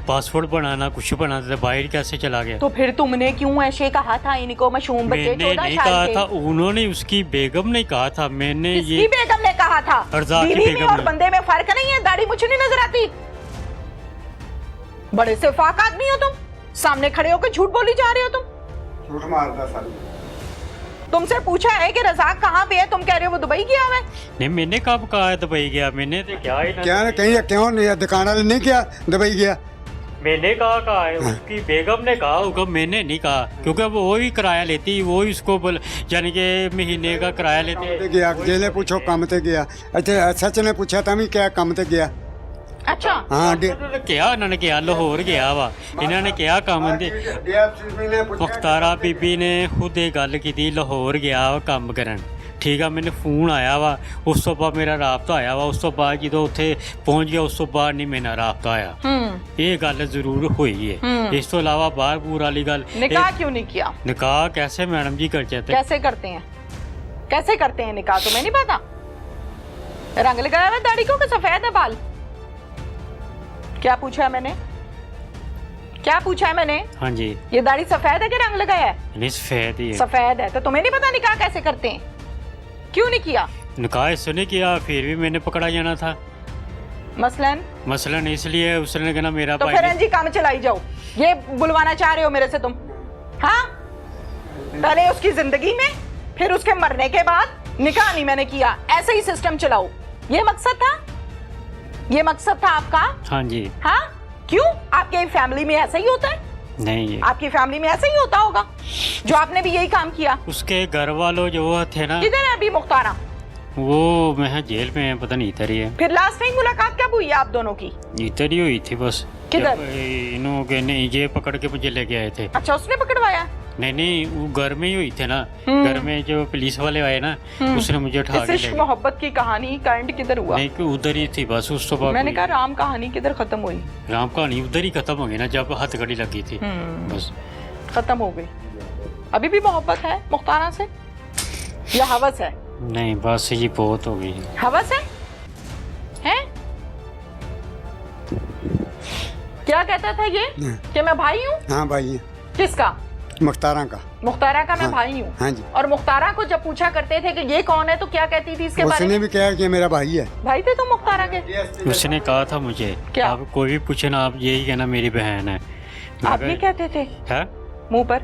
पासपोर्ट बनाना कुछ बनाना था, बाहर कैसे चला गया? तो फिर तुमने क्यों ऐसे कहा था इनको मासूम बच्चे मैंने 14 नहीं साल कहा के? था, उन्होंने, उसकी बेगम ने कहा था। मैंने किसकी ये बेगम ने कहा था? रजाक की बीवी में बेगम और ने। बंदे में फर्क नहीं है? दाढ़ी मुझे नहीं नजर आती? बड़े से फाक आदमी हो तुम, सामने खड़े होकर झूठ बोली जा रहे हो तुम। ਝੂਠ ਮਾਰਦਾ ਸਾਰੀ। तुमसे पूछा है कि रजाक कहाँ पे है, तुम कह रहे हो वो दुबई गया हुआ है। नहीं, मैंने कब कहा है दुबई गया? मैंने तो क्या ही ना। क्या कहीं क्यों नहीं दुकान वाले नहीं किया दुबई गया? मैंने कहा है, उसकी बेगम ने कहा होगा, मैंने नहीं कहा, क्योंकि वो ही किराया लेती, वो ही उसको यानी कि महीने का किराया लेते। ਤੇ ਗਿਆ ਜਿਹਨੇ ਪੁੱਛੋ ਕੰਮ ਤੇ ਗਿਆ। ਇੱਥੇ ਸੱਚ ਨੇ ਪੁੱਛਿਆ ਤਾਂ ਵੀ ਕਿਹਾ ਕੰਮ ਤੇ ਗਿਆ। अच्छा ਹਾਂ ਕਿਹਾ ਇਹਨਾਂ ਨੇ, ਕਿਹਾ ਲਾਹੌਰ ਗਿਆ ਵਾ, ਇਹਨਾਂ ਨੇ ਕਿਹਾ ਕੰਮ ਦੇ। ਮੁਖਤਾਰਾ ਬੀਬੀ ਨੇ ਖੁਦ ਇਹ ਗੱਲ ਕੀਤੀ, ਲਾਹੌਰ ਗਿਆ ਵਾ ਕੰਮ ਕਰਨ। ਠੀਕ ਆ, ਮੈਨੂੰ ਫੋਨ ਆਇਆ ਵਾ, ਉਸ ਤੋਂ ਬਾਅਦ ਮੇਰਾ ਰਾਬਤਾ ਹੋਇਆ ਵਾ। ਉਸ ਤੋਂ ਬਾਅਦ ਜਦੋਂ ਉੱਥੇ ਪਹੁੰਚ ਗਿਆ, ਉਸ ਤੋਂ ਬਾਅਦ ਨਹੀਂ ਮੇਰਾ ਰਾਬਤਾ ਹੋਇਆ। ਇਹ ਗੱਲ ਜ਼ਰੂਰ ਹੋਈ ਹੈ। ਇਸ ਤੋਂ ਇਲਾਵਾ ਬਾਹਰ ਬੂਰ ਵਾਲੀ ਗੱਲ। निकाह क्यों नहीं किया? निकाह कैसे मैडम जी कर जाते? कैसे करते हैं? कैसे करते हैं निकाह? तुम्हें नहीं पता? रंग लगाया हुआ दाढ़ी को कि सफेद है बाल? क्या पूछा है मैंने? क्या पूछा है मैंने? हाँ जी। ये दाढ़ी सफेद है कि रंग लगाया है? नहीं सफेद ही है। सफेद है। तो तुम्हें नहीं पता निकाह कैसे करते हैं? क्यों नहीं किया? निकाह इसने नहीं किया, फिर भी मैंने पकड़ा जाना था। मसलन मसलन इसलिए उसने कहना मेरा तो फिर जी काम चलाई जाओ। ये बुलवाना चाह रहे हो मेरे से तुम? हाँ, पहले उसकी जिंदगी में, फिर उसके मरने के बाद निकाह नहीं मैंने किया, ऐसे ही सिस्टम चलाओ, ये मकसद था? ये मकसद था आपका? हाँ जी। हाँ, क्यों? आपके फैमिली में ऐसा ही होता है? नहीं है। आपकी फैमिली में ऐसा ही होता होगा जो आपने भी यही काम किया। उसके घर वालों जो थे ना, किधर है अभी मुख्तारा? वो मैं जेल में है, पता नहीं इधर ही है। फिर लास्ट टाइम मुलाकात कब हुई है आप दोनों की? इधर ही हुई थी बस। किधर? जब इन्होंने ये पकड़ के मुझे लेके आए थे। अच्छा उसने पकड़वाया? नहीं वो घर में ही हुई थे ना, घर में जो पुलिस वाले आए ना उसने मुझे उठा के ले गए। मोहब्बत की कहानी का एंड किधर हुआ? नहीं कि उधर ही थी बस, उस तो बाद मैंने कहा राम कहानी किधर खत्म हुई? राम कहानी उधर ही खत्म हो गई ना जब हथकड़ी लगी थी, बस खत्म हो गई। अभी भी मोहब्बत है मुख्तारा से या हवस है? नहीं बस ये बहुत हो गई। हवस है? हैं? क्या कहता था ये कि मैं भाई हूँ? हाँ भाई है। किसका? मुख्तारा का। मुख्तारा का मैं हाँ, भाई हूँ। हाँ जी। और मुख्तारा को जब पूछा करते थे कि ये कौन है तो क्या कहती थी इसके बारे में? उसने भी कहा कि मेरा भाई है। भाई थे तो मुख्तारा के? उसने कहा था मुझे क्या? आप कोई भी पूछे ना आप यही कहना मेरी बहन है। आप ये कहते थे है मुंह पर?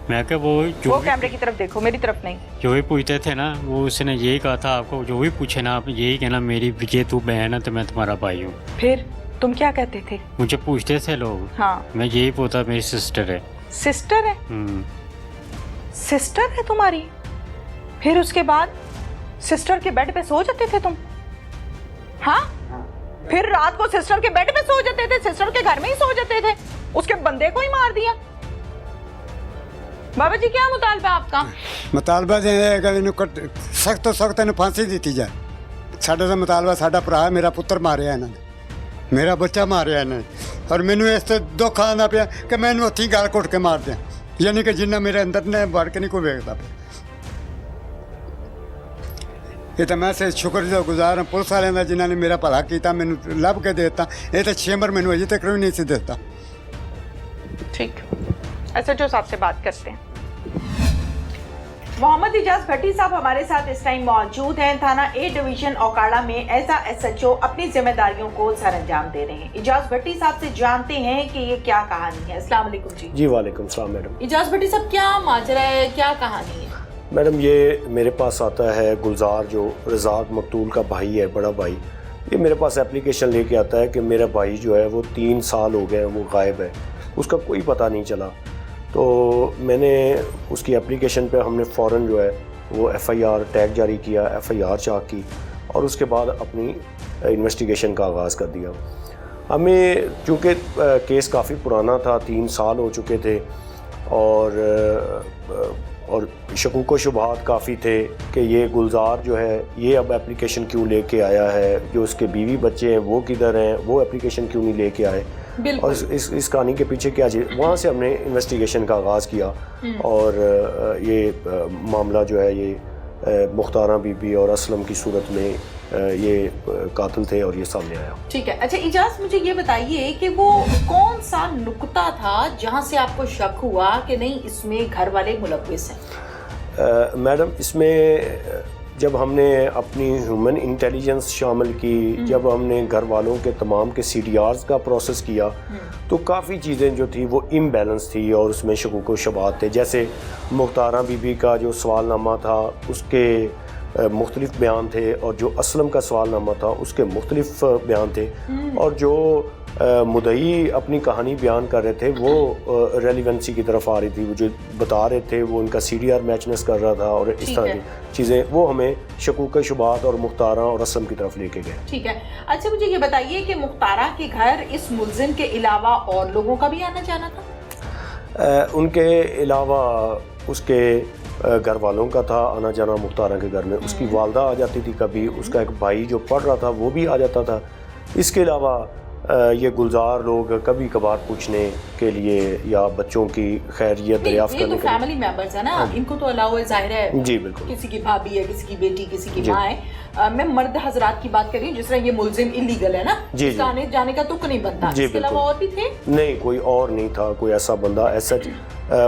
मैं क्या वो कैमरे की तरफ देखो, मेरी तरफ नहीं। जो भी पूछते थे ना वो उसने यही कहा था आपको जो भी पूछे ना आप यही कहना मेरी ये तू बहन है तो मैं तुम्हारा भाई हूँ। फिर तुम क्या कहते थे? मुझे पूछते थे लोग। हाँ। मैं यही बोलता मेरी सिस्टर है। सिस्टर है? सिस्टर है तुम्हारी? फिर उसके बाद सिस्टर के बेड पे सो जाते थे तुम? हाँ? फिर रात को सिस्टर के बेड पे सो जाते थे, सिस्टर के घर में ही सो जाते थे, उसके बंदे को ही मार दिया। बाबा जी क्या मुतालबा आपका? मुतालबा सख्त तो सख्त इन्हें फांसी दी जाए। साडा तो मुतालबा साडा भरा मेरा पुत्र मारिया इन्होंने, मेरा बच्चा मारिया इन्होंने, और मैनू इस तो दुख आंदा पिया कि मैं इन्हूं हत्थीं गल घुट के मार दिया, यानी कि जिन्ना मेरे अंदर ने वड़ के नहीं कोई वेखदा पिया। ये तो मैं शुक्रगुजार हाँ पुलिस वालों का जिन्होंने मेरा भला किया, मैनू लभ के देता। ये तो छेमर मैनू अजे तक भी नहीं सी देता। ठीक, SHO साहब से बात करते हैं। मोहम्मद इजाज भट्टी साहब हमारे साथ इस टाइम मौजूद हैं। थाना ए डिवीजन ओकाड़ा में एज SHO अपनी जिम्मेदारियों को सरअंजाम दे रहे हैं। इजाज भट्टी साहब से जानते हैं कि ये क्या कहानी है। अस्सलाम वालेकुम जी। जी वालेकुम सलाम मैडम। इजाज भट्टी साहब क्या माजरा है, क्या कहानी है? मैडम ये मेरे पास आता है गुलजार जो रज़ाक मकतूल का भाई है, बड़ा भाई, ये मेरे पास एप्लीकेशन लेके आता है कि मेरा भाई जो है वो 3 साल हो गए वो गायब है, उसका कोई पता नहीं चला। तो मैंने उसकी एप्लीकेशन पे हमने फ़ौरन जो है वो FIR टैग जारी किया, FIR चाक की और उसके बाद अपनी इन्वेस्टिगेशन का आगाज़ कर दिया। हमें चूँकि केस काफ़ी पुराना था, 3 साल हो चुके थे और शकूक व शुबहात काफ़ी थे कि ये गुलजार जो है ये अब एप्लीकेशन क्यों लेके आया है, जो उसके बीवी बच्चे हैं वो किधर हैं, वो एप्लीकेशन क्यों नहीं लेके आए, और इस कहानी के पीछे क्या चीज़। वहाँ से हमने इन्वेस्टिगेशन का आगाज़ किया और ये मामला जो है ये मुख्तारा बीबी और असलम की सूरत में ये कातिल थे और ये सामने आया। ठीक है। अच्छा इजाज़ मुझे ये बताइए कि वो कौन सा नुक्ता था जहाँ से आपको शक हुआ कि नहीं इसमें घर वाले मुलव्विस हैं? मैडम इसमें जब हमने अपनी ह्यूमन इंटेलिजेंस शामिल की, जब हमने घर वालों के तमाम के CDRs का प्रोसेस किया तो काफ़ी चीज़ें जो थी वो इम्बैलेंस थी और उसमें शकूक व शुबहात थे। जैसे मुख्तारा बीबी का जो सवालनामा था उसके मुख्तलिफ बयान थे और जो असलम का सवालनामा था उसके मुख्तलिफ बयान थे और जो मुदई अपनी कहानी बयान कर रहे थे वो रेलिवेंसी की तरफ आ रही थी, वो जो बता रहे थे वो उनका CDR मैचनेस कर रहा था और इस तरह की चीज़ें वो हमें शकूक शुबहात और मुख्तारा और असलम की तरफ लेके गए। ठीक है। अच्छा मुझे ये बताइए कि मुख्तारा के घर इस मुल्जिम के अलावा और लोगों का भी आना जाना था? उनके अलावा उसके घर वालों का था आना जाना मुख्तारा के घर में, उसकी वालदा आ जाती थी कभी, उसका एक भाई जो पढ़ रहा था वो भी आ जाता था। इसके अलावा ये गुलजार लोग कभी कभार पूछने के लिए या बच्चों की खैरियत दरियाफ्त करने के लिए। फैमिली मेंबर्स है ना, इनको तो अलाउ है, जाहिर है। जी बिल्कुल। किसी की भाभी है, किसी की बेटी, किसी की माँ है। मैं मर्द हजरात की बात कर रही हूँ, जिस तरह ये मुल्जिम इलीगल है ना, इसका आने जाने का तुक नहीं बनता। इसके अलावा और भी थे? नहीं, कोई और नहीं था, कोई ऐसा बंदा ऐसा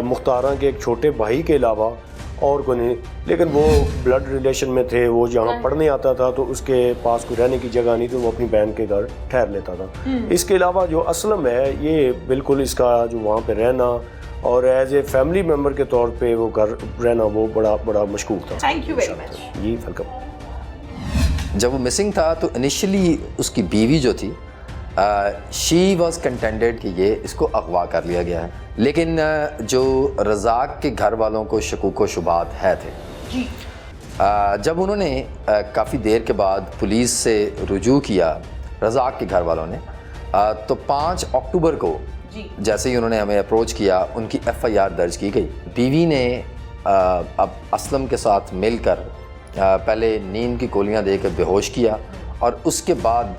मुख्तारा के एक छोटे भाई के अलावा और कोई नहीं। लेकिन वो ब्लड रिलेशन में थे, वो जहाँ पढ़ने आता था तो उसके पास कोई रहने की जगह नहीं, तो वो अपनी बहन के घर ठहर लेता था। इसके अलावा जो असलम है ये बिल्कुल इसका जो वहाँ पे रहना और एज ए फैमिली मेम्बर के तौर पे वो घर रहना वो बड़ा मशकूक था। Thank you very much. जी वेलकम। जब वो मिसिंग था तो इनिशियली उसकी बीवी जो थी शी वॉज कंटेंडेड कि ये इसको अगवा कर लिया गया है, लेकिन जो रज़ाक के घर वालों को शकूक व शुबहात है थे जी। जब उन्होंने काफ़ी देर के बाद पुलिस से रुजू किया रज़ाक के घर वालों ने, तो 5 अक्टूबर को जी। जैसे ही उन्होंने हमें अप्रोच किया, उनकी FIR दर्ज की गई। बीवी ने अब असलम के साथ मिलकर पहले नींद की गोलियां देकर बेहोश किया और उसके बाद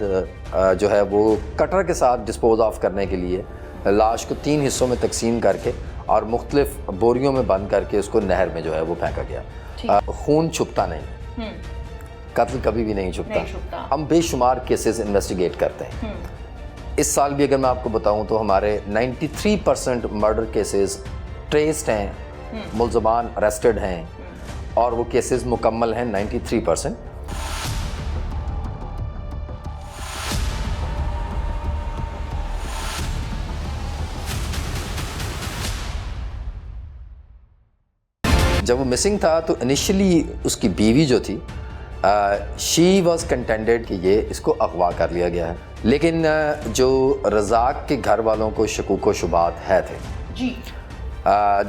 जो है वो कटर के साथ डिस्पोज ऑफ करने के लिए लाश को 3 हिस्सों में तकसीम करके और मुख्तलिफ बोरियों में बंद करके उसको नहर में जो है वो फेंका गया। खून छुपता नहीं, कत्ल कभी भी नहीं छुपता। हम बेशुमार केसेस इन्वेस्टिगेट करते हैं। इस साल भी अगर मैं आपको बताऊं तो हमारे 93% मर्डर केसेस ट्रेस्ड हैं, मुल्ज़मान अरेस्टेड हैं और वो केसेस मुकम्मल हैं 93%। जब वो मिसिंग था तो इनिशियली उसकी बीवी जो थी शी वॉज कंटेंडेड कि ये इसको अगवा कर लिया गया है, लेकिन जो रज़ाक के घर वालों को शकूक व शुबात है थे जी।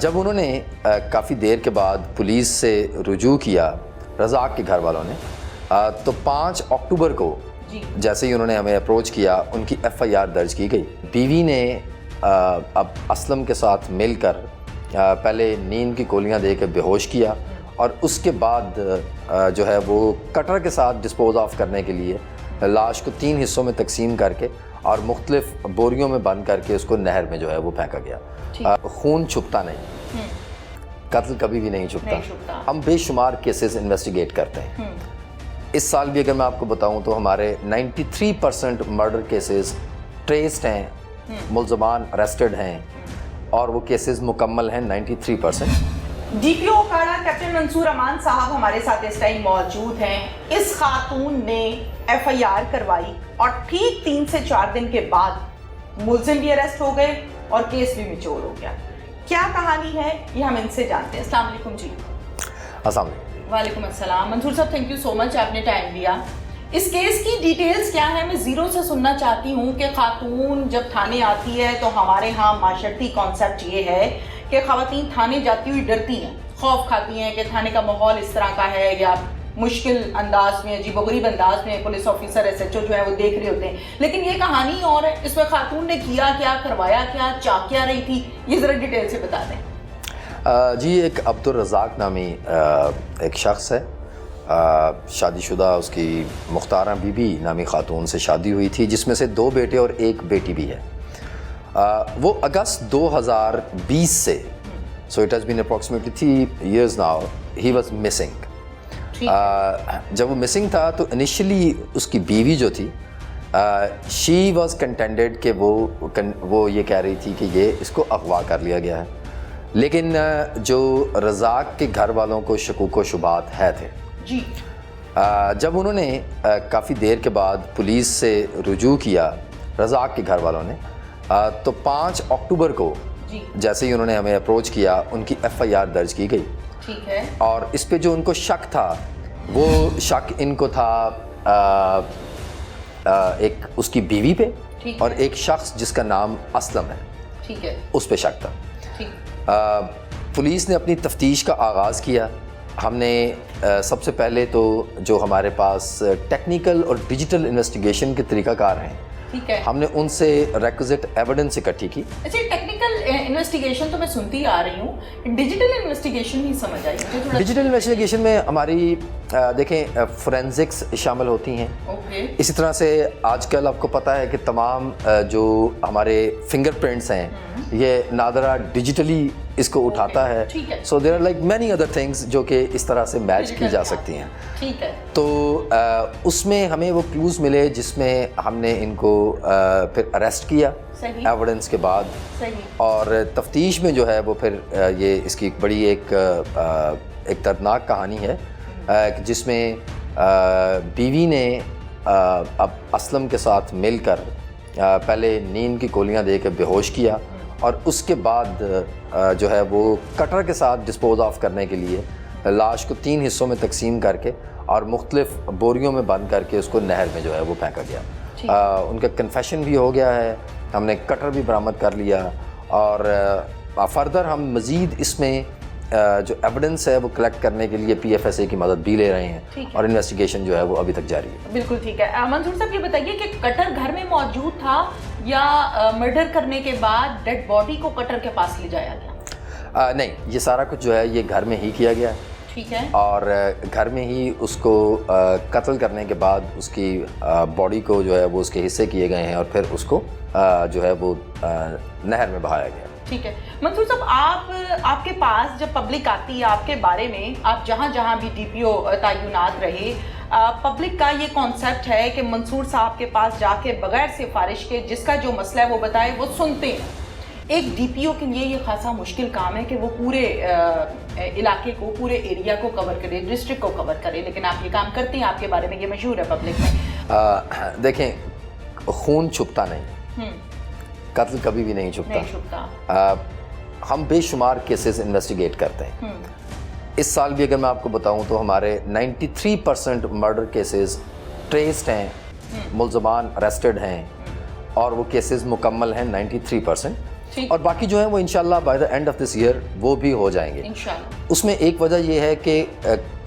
जब उन्होंने काफ़ी देर के बाद पुलिस से रुजू किया रज़ाक के घर वालों ने, तो 5 अक्टूबर को जैसे ही उन्होंने हमें अप्रोच किया, उनकी FIR दर्ज की गई। बीवी ने अब असलम के साथ मिलकर पहले नींद की गोलियां देकर बेहोश किया और उसके बाद जो है वो कटर के साथ डिस्पोज ऑफ करने के लिए लाश को 3 हिस्सों में तकसीम करके और मुख्तलिफ बोरियों में बंद करके उसको नहर में जो है वो फेंका गया। खून छुपता नहीं, कत्ल कभी भी नहीं छुपता। हम बेशुमार केसेस इन्वेस्टिगेट करते हैं। इस साल भी अगर मैं आपको बताऊं तो हमारे 93% मर्डर केसेस ट्रेस्ड हैं, मुल्ज़मान अरेस्टेड हैं और वो केसेस मुकम्मल हैं 93%। DPO ओकाड़ा कैप्टन मंसूर अमान साहब हमारे साथ इस टाइम मौजूद हैं। इस खातून ने FIR करवाई और ठीक 3 से 4 दिन के बाद मुलजिम भी अरेस्ट हो गए और केस भी मिचोर हो गया। क्या कहानी है ये हम इनसे जानते हैं। अस्सलाम वालेकुम जी। अस्सलाम वालेकुम अस्सलाम। मंसूर साहब, थैंक यू सो मच, आपने टाइम दिया। इस केस की डिटेल्स क्या है, मैं ज़ीरो से सुनना चाहती हूँ कि खातून जब थाने आती है तो हमारे यहाँ माशरती कॉन्सेप्ट ये है कि ख़वातीन थाने जाती हुई डरती हैं, खौफ खाती हैं कि थाने का माहौल इस तरह का है या मुश्किल अंदाज में, अजीबोगरीब अंदाज में पुलिस ऑफिसर SHO जो है वो देख रहे होते हैं। लेकिन ये कहानी और है, इसमें खातून ने किया क्या, करवाया क्या, चाह क्या रही थी, ये ज़रा डिटेल से बता दें। जी, एक अब्दुल रज़ाक नामी एक शख्स है, शादीशुदा, उसकी मुख्तारा बीबी नामी खातून से शादी हुई थी जिसमें से 2 बेटे और 1 बेटी भी है। वो अगस्त 2020 से, so it has been approximately 3 years now, he was missing. जब वो मिसिंग था तो इनिशियली उसकी बीवी जो थी शी वाज कंटेंडेड कि वो ये कह रही थी कि ये इसको अगवा कर लिया गया है, लेकिन जो रज़ाक के घर वालों को शकूक व शुबात है थे जी। जब उन्होंने काफ़ी देर के बाद पुलिस से रुजू किया रज़ाक के घर वालों ने, तो 5 अक्टूबर को जैसे ही उन्होंने हमें अप्रोच किया, उनकी FIR दर्ज की गई। ठीक है। और इस पे जो उनको शक था, वो शक इनको था एक उसकी बीवी पे और एक शख्स जिसका नाम असलम है, ठीक है, उस पे शक था। ठीक। पुलिस ने अपनी तफ्तीश का आगाज़ किया। हमने सबसे पहले तो जो हमारे पास टेक्निकल और डिजिटल इन्वेस्टिगेशन के तरीक़ाकार हैं, ठीक है, हमने उनसे रिक्विजिट एविडेंस इकट्ठी की। अच्छा, टेक्निकल इन्वेस्टिगेशन तो मैं सुनती आ रही हूँ, डिजिटल इन्वेस्टिगेशन नहीं समझ आई मुझे थोड़ा। डिजिटल इन्वेस्टिगेशन में हमारी देखें फोरेंसिक्स शामिल होती हैं। ओके। इसी तरह से आजकल आपको पता है कि तमाम जो हमारे फिंगरप्रिंट्स हैं ये नादरा डिजिटली इसको उठाता है। So there are like many other things जो कि इस तरह से मैच की जा सकती हैं। ठीक है। तो उसमें हमें वो क्लूज़ मिले जिसमें हमने इनको फिर अरेस्ट किया एविडेंस के बाद। सही। और तफ्तीश में जो है वो फिर ये इसकी एक बड़ी एक दर्दनाक कहानी है जिसमें बीवी ने अब असलम के साथ मिलकर पहले नींद की गोलियां देकर बेहोश किया और उसके बाद जो है वो कटर के साथ डिस्पोज ऑफ करने के लिए लाश को 3 हिस्सों में तकसीम करके और मुख्तलिफ बोरियों में बंद करके उसको नहर में जो है वो फेंका गया। उनका कन्फेशन भी हो गया है, हमने कटर भी बरामद कर लिया और फर्दर हम मज़ीद इसमें जो एविडेंस है वो कलेक्ट करने के लिए PFSA की मदद भी ले रहे हैं और इन्वेस्टिगेशन जो है वो अभी तक जारी है। बिल्कुल ठीक है। मंसूर साहब, ये बताइए कि कटर घर में मौजूद था या मर्डर करने के बाद डेड बॉडी को कटर के पास ले जाया गया? नहीं, ये सारा कुछ जो है ये घर में ही किया गया है। ठीक है। और घर में ही उसको कत्ल करने के बाद उसकी बॉडी को जो है वो उसके हिस्से किए गए हैं और फिर उसको जो है वो नहर में बहाया गया। ठीक है मंसूर साहब, आपके पास जब पब्लिक आती है आपके बारे में, आप जहाँ जहाँ भी डीपीओ तैनात रहे, पब्लिक का ये कॉन्सेप्ट है कि मंसूर साहब के पास जाके बगैर सिफारिश के जिसका जो मसला है वो बताए, वो सुनते हैं। एक डीपीओ के लिए ये खासा मुश्किल काम है कि वो पूरे इलाके को, पूरे एरिया को कवर करे, डिस्ट्रिक्ट को कवर करे, लेकिन आप ये काम करते हैं, आपके बारे में ये मशहूर है पब्लिक में। देखें, खून छुपता नहीं, कत्ल कभी भी नहीं छुपता। हम बेशुमार केसेस इन्वेस्टिगेट करते हैं। इस साल भी अगर मैं आपको बताऊं तो हमारे 93% मर्डर केसेस ट्रेस्ड हैं, मुल्ज़मान अरेस्टेड हैं और वो केसेस मुकम्मल हैं 93%। और बाकी जो है वो इंशाल्लाह by the end of this year वो भी हो जाएंगे इंशाल्लाह। उसमें एक वजह ये है कि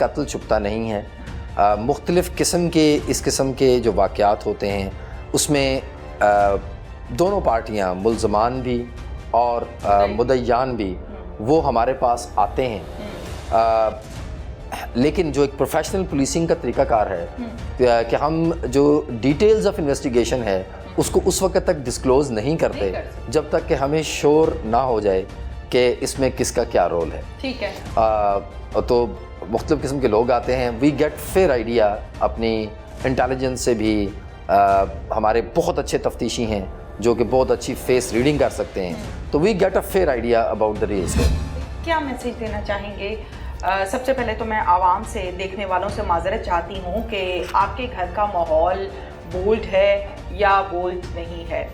कत्ल छुपता नहीं है। मुख्तलिफ़ किस्म के इस किस्म के जो वाक़यात होते हैं उसमें दोनों पार्टियां, मुल्ज़मान भी और मुद्दईयान भी, वो हमारे पास आते हैं। लेकिन जो एक प्रोफेशनल पुलिसिंग का तरीक़ाकार है कि हम जो डिटेल्स ऑफ इन्वेस्टिगेशन है उसको उस वक्त तक डिस्क्लोज़ नहीं करते जब तक कि हमें श्योर ना हो जाए कि इसमें किसका क्या रोल है। ठीक है। तो मुख्तलिफ़ किस्म के लोग आते हैं। वी गेट फेयर आइडिया अपनी इंटेलिजेंस से भी। हमारे बहुत अच्छे तफ्तीशी हैं जो कि बहुत अच्छी फेस रीडिंग कर सकते हैं, तो we get a fair idea about the real story. क्या मैसेज देना चाहेंगे? सबसे पहले तो मैं आवाम से, देखने वालों से माजरत चाहती हूँ कि आपके घर का माहौल बोल्ड है या बोल्ड नहीं है।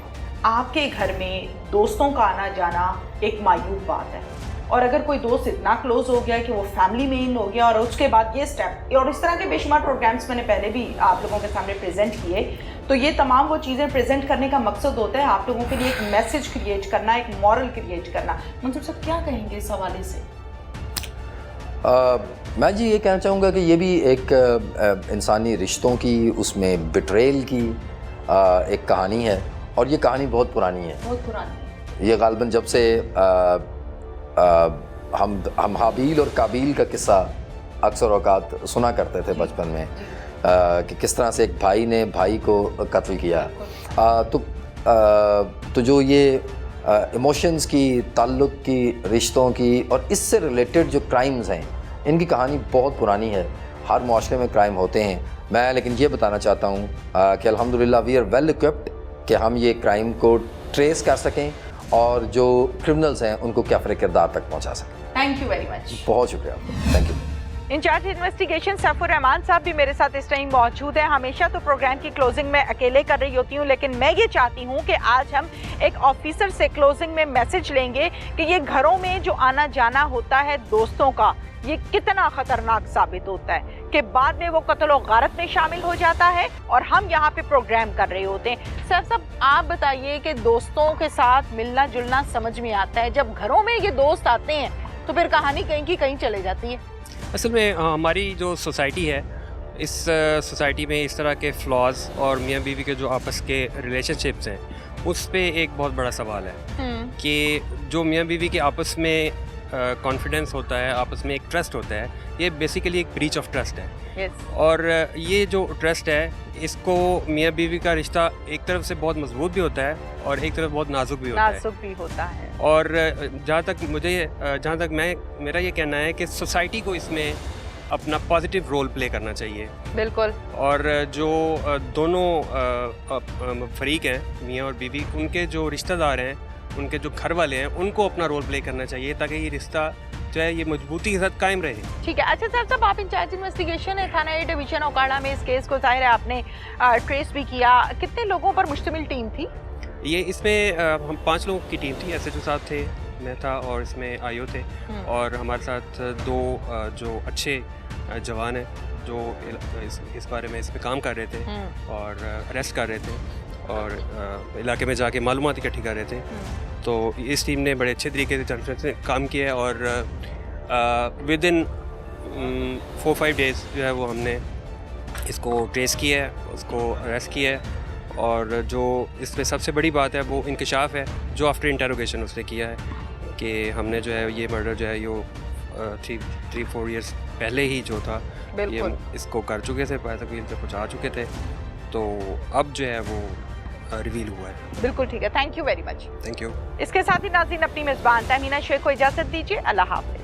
आपके घर में दोस्तों का आना जाना एक मायूब बात है, और अगर कोई दोस्त इतना क्लोज हो गया कि वो फैमिली में इन हो गया और उसके बाद ये स्टेप, और इस तरह के बेशुमार प्रोग्राम्स मैंने पहले भी आप लोगों के सामने प्रेजेंट किए, तो ये तमाम वो चीज़ें प्रेजेंट करने का मकसद होता है आप लोगों के लिए एक मैसेज क्रिएट करना, एक मॉरल क्रिएट करना। मंसूर साहब क्या कहेंगे इस हवाले से? मैं जी ये कहना चाहूँगा कि ये भी एक इंसानी रिश्तों की, उसमें बिट्रेल की एक कहानी है, और ये कहानी बहुत पुरानी है। बहुत पुरानी। ये गालिबन जब से हम हाबील और काबील का किस्सा अक्सर औकात सुना करते थे बचपन में, कि किस तरह से एक भाई ने भाई को कत्ल किया। तो जो ये इमोशंस की, ताल्लुक़ की, रिश्तों की और इससे रिलेटेड जो क्राइम्स हैं, इनकी कहानी बहुत पुरानी है। हर माशरे में क्राइम होते हैं। मैं लेकिन ये बताना चाहता हूँ कि अल्हम्दुलिल्लाह वी आर वेल इक्विप्ड कि हम ये क्राइम को ट्रेस कर सकें और जो क्रिमिनल्स हैं उनको कैफ़रे किरदार तक पहुँचा सकें। Thank you very much. बहुत शुक्रिया, thank you. Incharge investigation Saifur Rahman साहब भी मेरे साथ इस टाइम मौजूद है। हमेशा तो प्रोग्राम की क्लोजिंग में अकेले कर रही होती हूँ, लेकिन मैं ये चाहती हूँ कि आज हम एक ऑफिसर से क्लोजिंग में मैसेज लेंगे कि ये घरों में जो आना जाना होता है दोस्तों का, ये कितना खतरनाक साबित होता है कि बाद में वो कत्ल और गारत में शामिल हो जाता है और हम यहाँ पे प्रोग्राम कर रहे होते हैं। सर साहब आप बताइए कि दोस्तों के साथ मिलना जुलना समझ में आता है, जब घरों में ये दोस्त आते हैं तो फिर कहानी कहीं की कहीं चले जाती है। असल में हमारी जो सोसाइटी है, इस सोसाइटी में इस तरह के फ्लॉज और मियाँ बीवी के जो आपस के रिलेशनशिप्स हैं, उस पे एक बहुत बड़ा सवाल है कि जो मियाँ बीवी के आपस में कॉन्फिडेंस होता है, आपस में एक ट्रस्ट होता है, ये बेसिकली एक ब्रीच ऑफ ट्रस्ट है। और ये जो ट्रस्ट है, इसको मियाँ बीवी का रिश्ता एक तरफ से बहुत मजबूत भी होता है और एक तरफ बहुत नाजुक भी होता है। और जहाँ तक मेरा ये कहना है कि सोसाइटी को इसमें अपना पॉजिटिव रोल प्ले करना चाहिए। बिल्कुल। और जो दोनों फरीक हैं, मियाँ और बीवी, उनके जो रिश्तेदार हैं, उनके जो घर वाले हैं, उनको अपना रोल प्ले करना चाहिए ताकि ये रिश्ता जो है ये मजबूती के साथ कायम रहे। ठीक है। अच्छा सर साहब, आप इंचार्ज इन्वेस्टिगेशन है थाना ए डिवीजन ओकाड़ा में, इस केस को जाहिर है आपने ट्रेस भी किया। कितने लोगों पर मुश्तमिल टीम थी ये? इसमें हम 5 लोगों की टीम थी। SHO साहब थे, मैं था और इसमें IO थे, और हमारे साथ 2 जो अच्छे जवान हैं जो इस बारे में इस पर काम कर रहे थे और अरेस्ट कर रहे थे और इलाके में जाके मालूमात इकट्ठी कर रहे थे। तो इस टीम ने बड़े अच्छे तरीके से काम किया और विद इन 4-5 डेज़ जो है वो हमने इसको ट्रेस किया है, उसको अरेस्ट किया है और जो इसमें सबसे बड़ी बात है वो इंकशाफ है जो आफ्टर इंटेरोगेशन उसने किया है कि हमने जो है ये मर्डर जो है यो 3-4 इयर्स पहले ही जो था ये इसको कर चुके थे, पैसा तक पहुँचा चुके थे, तो अब जो है वो रिवील हुआ है। बिल्कुल ठीक है, thank you very much. Thank you. इसके साथ ही नाज़रीन अपनी मेज़बान तहमीना शेख को इजाज़त दीजिए। अल्लाह हाफ़िज़।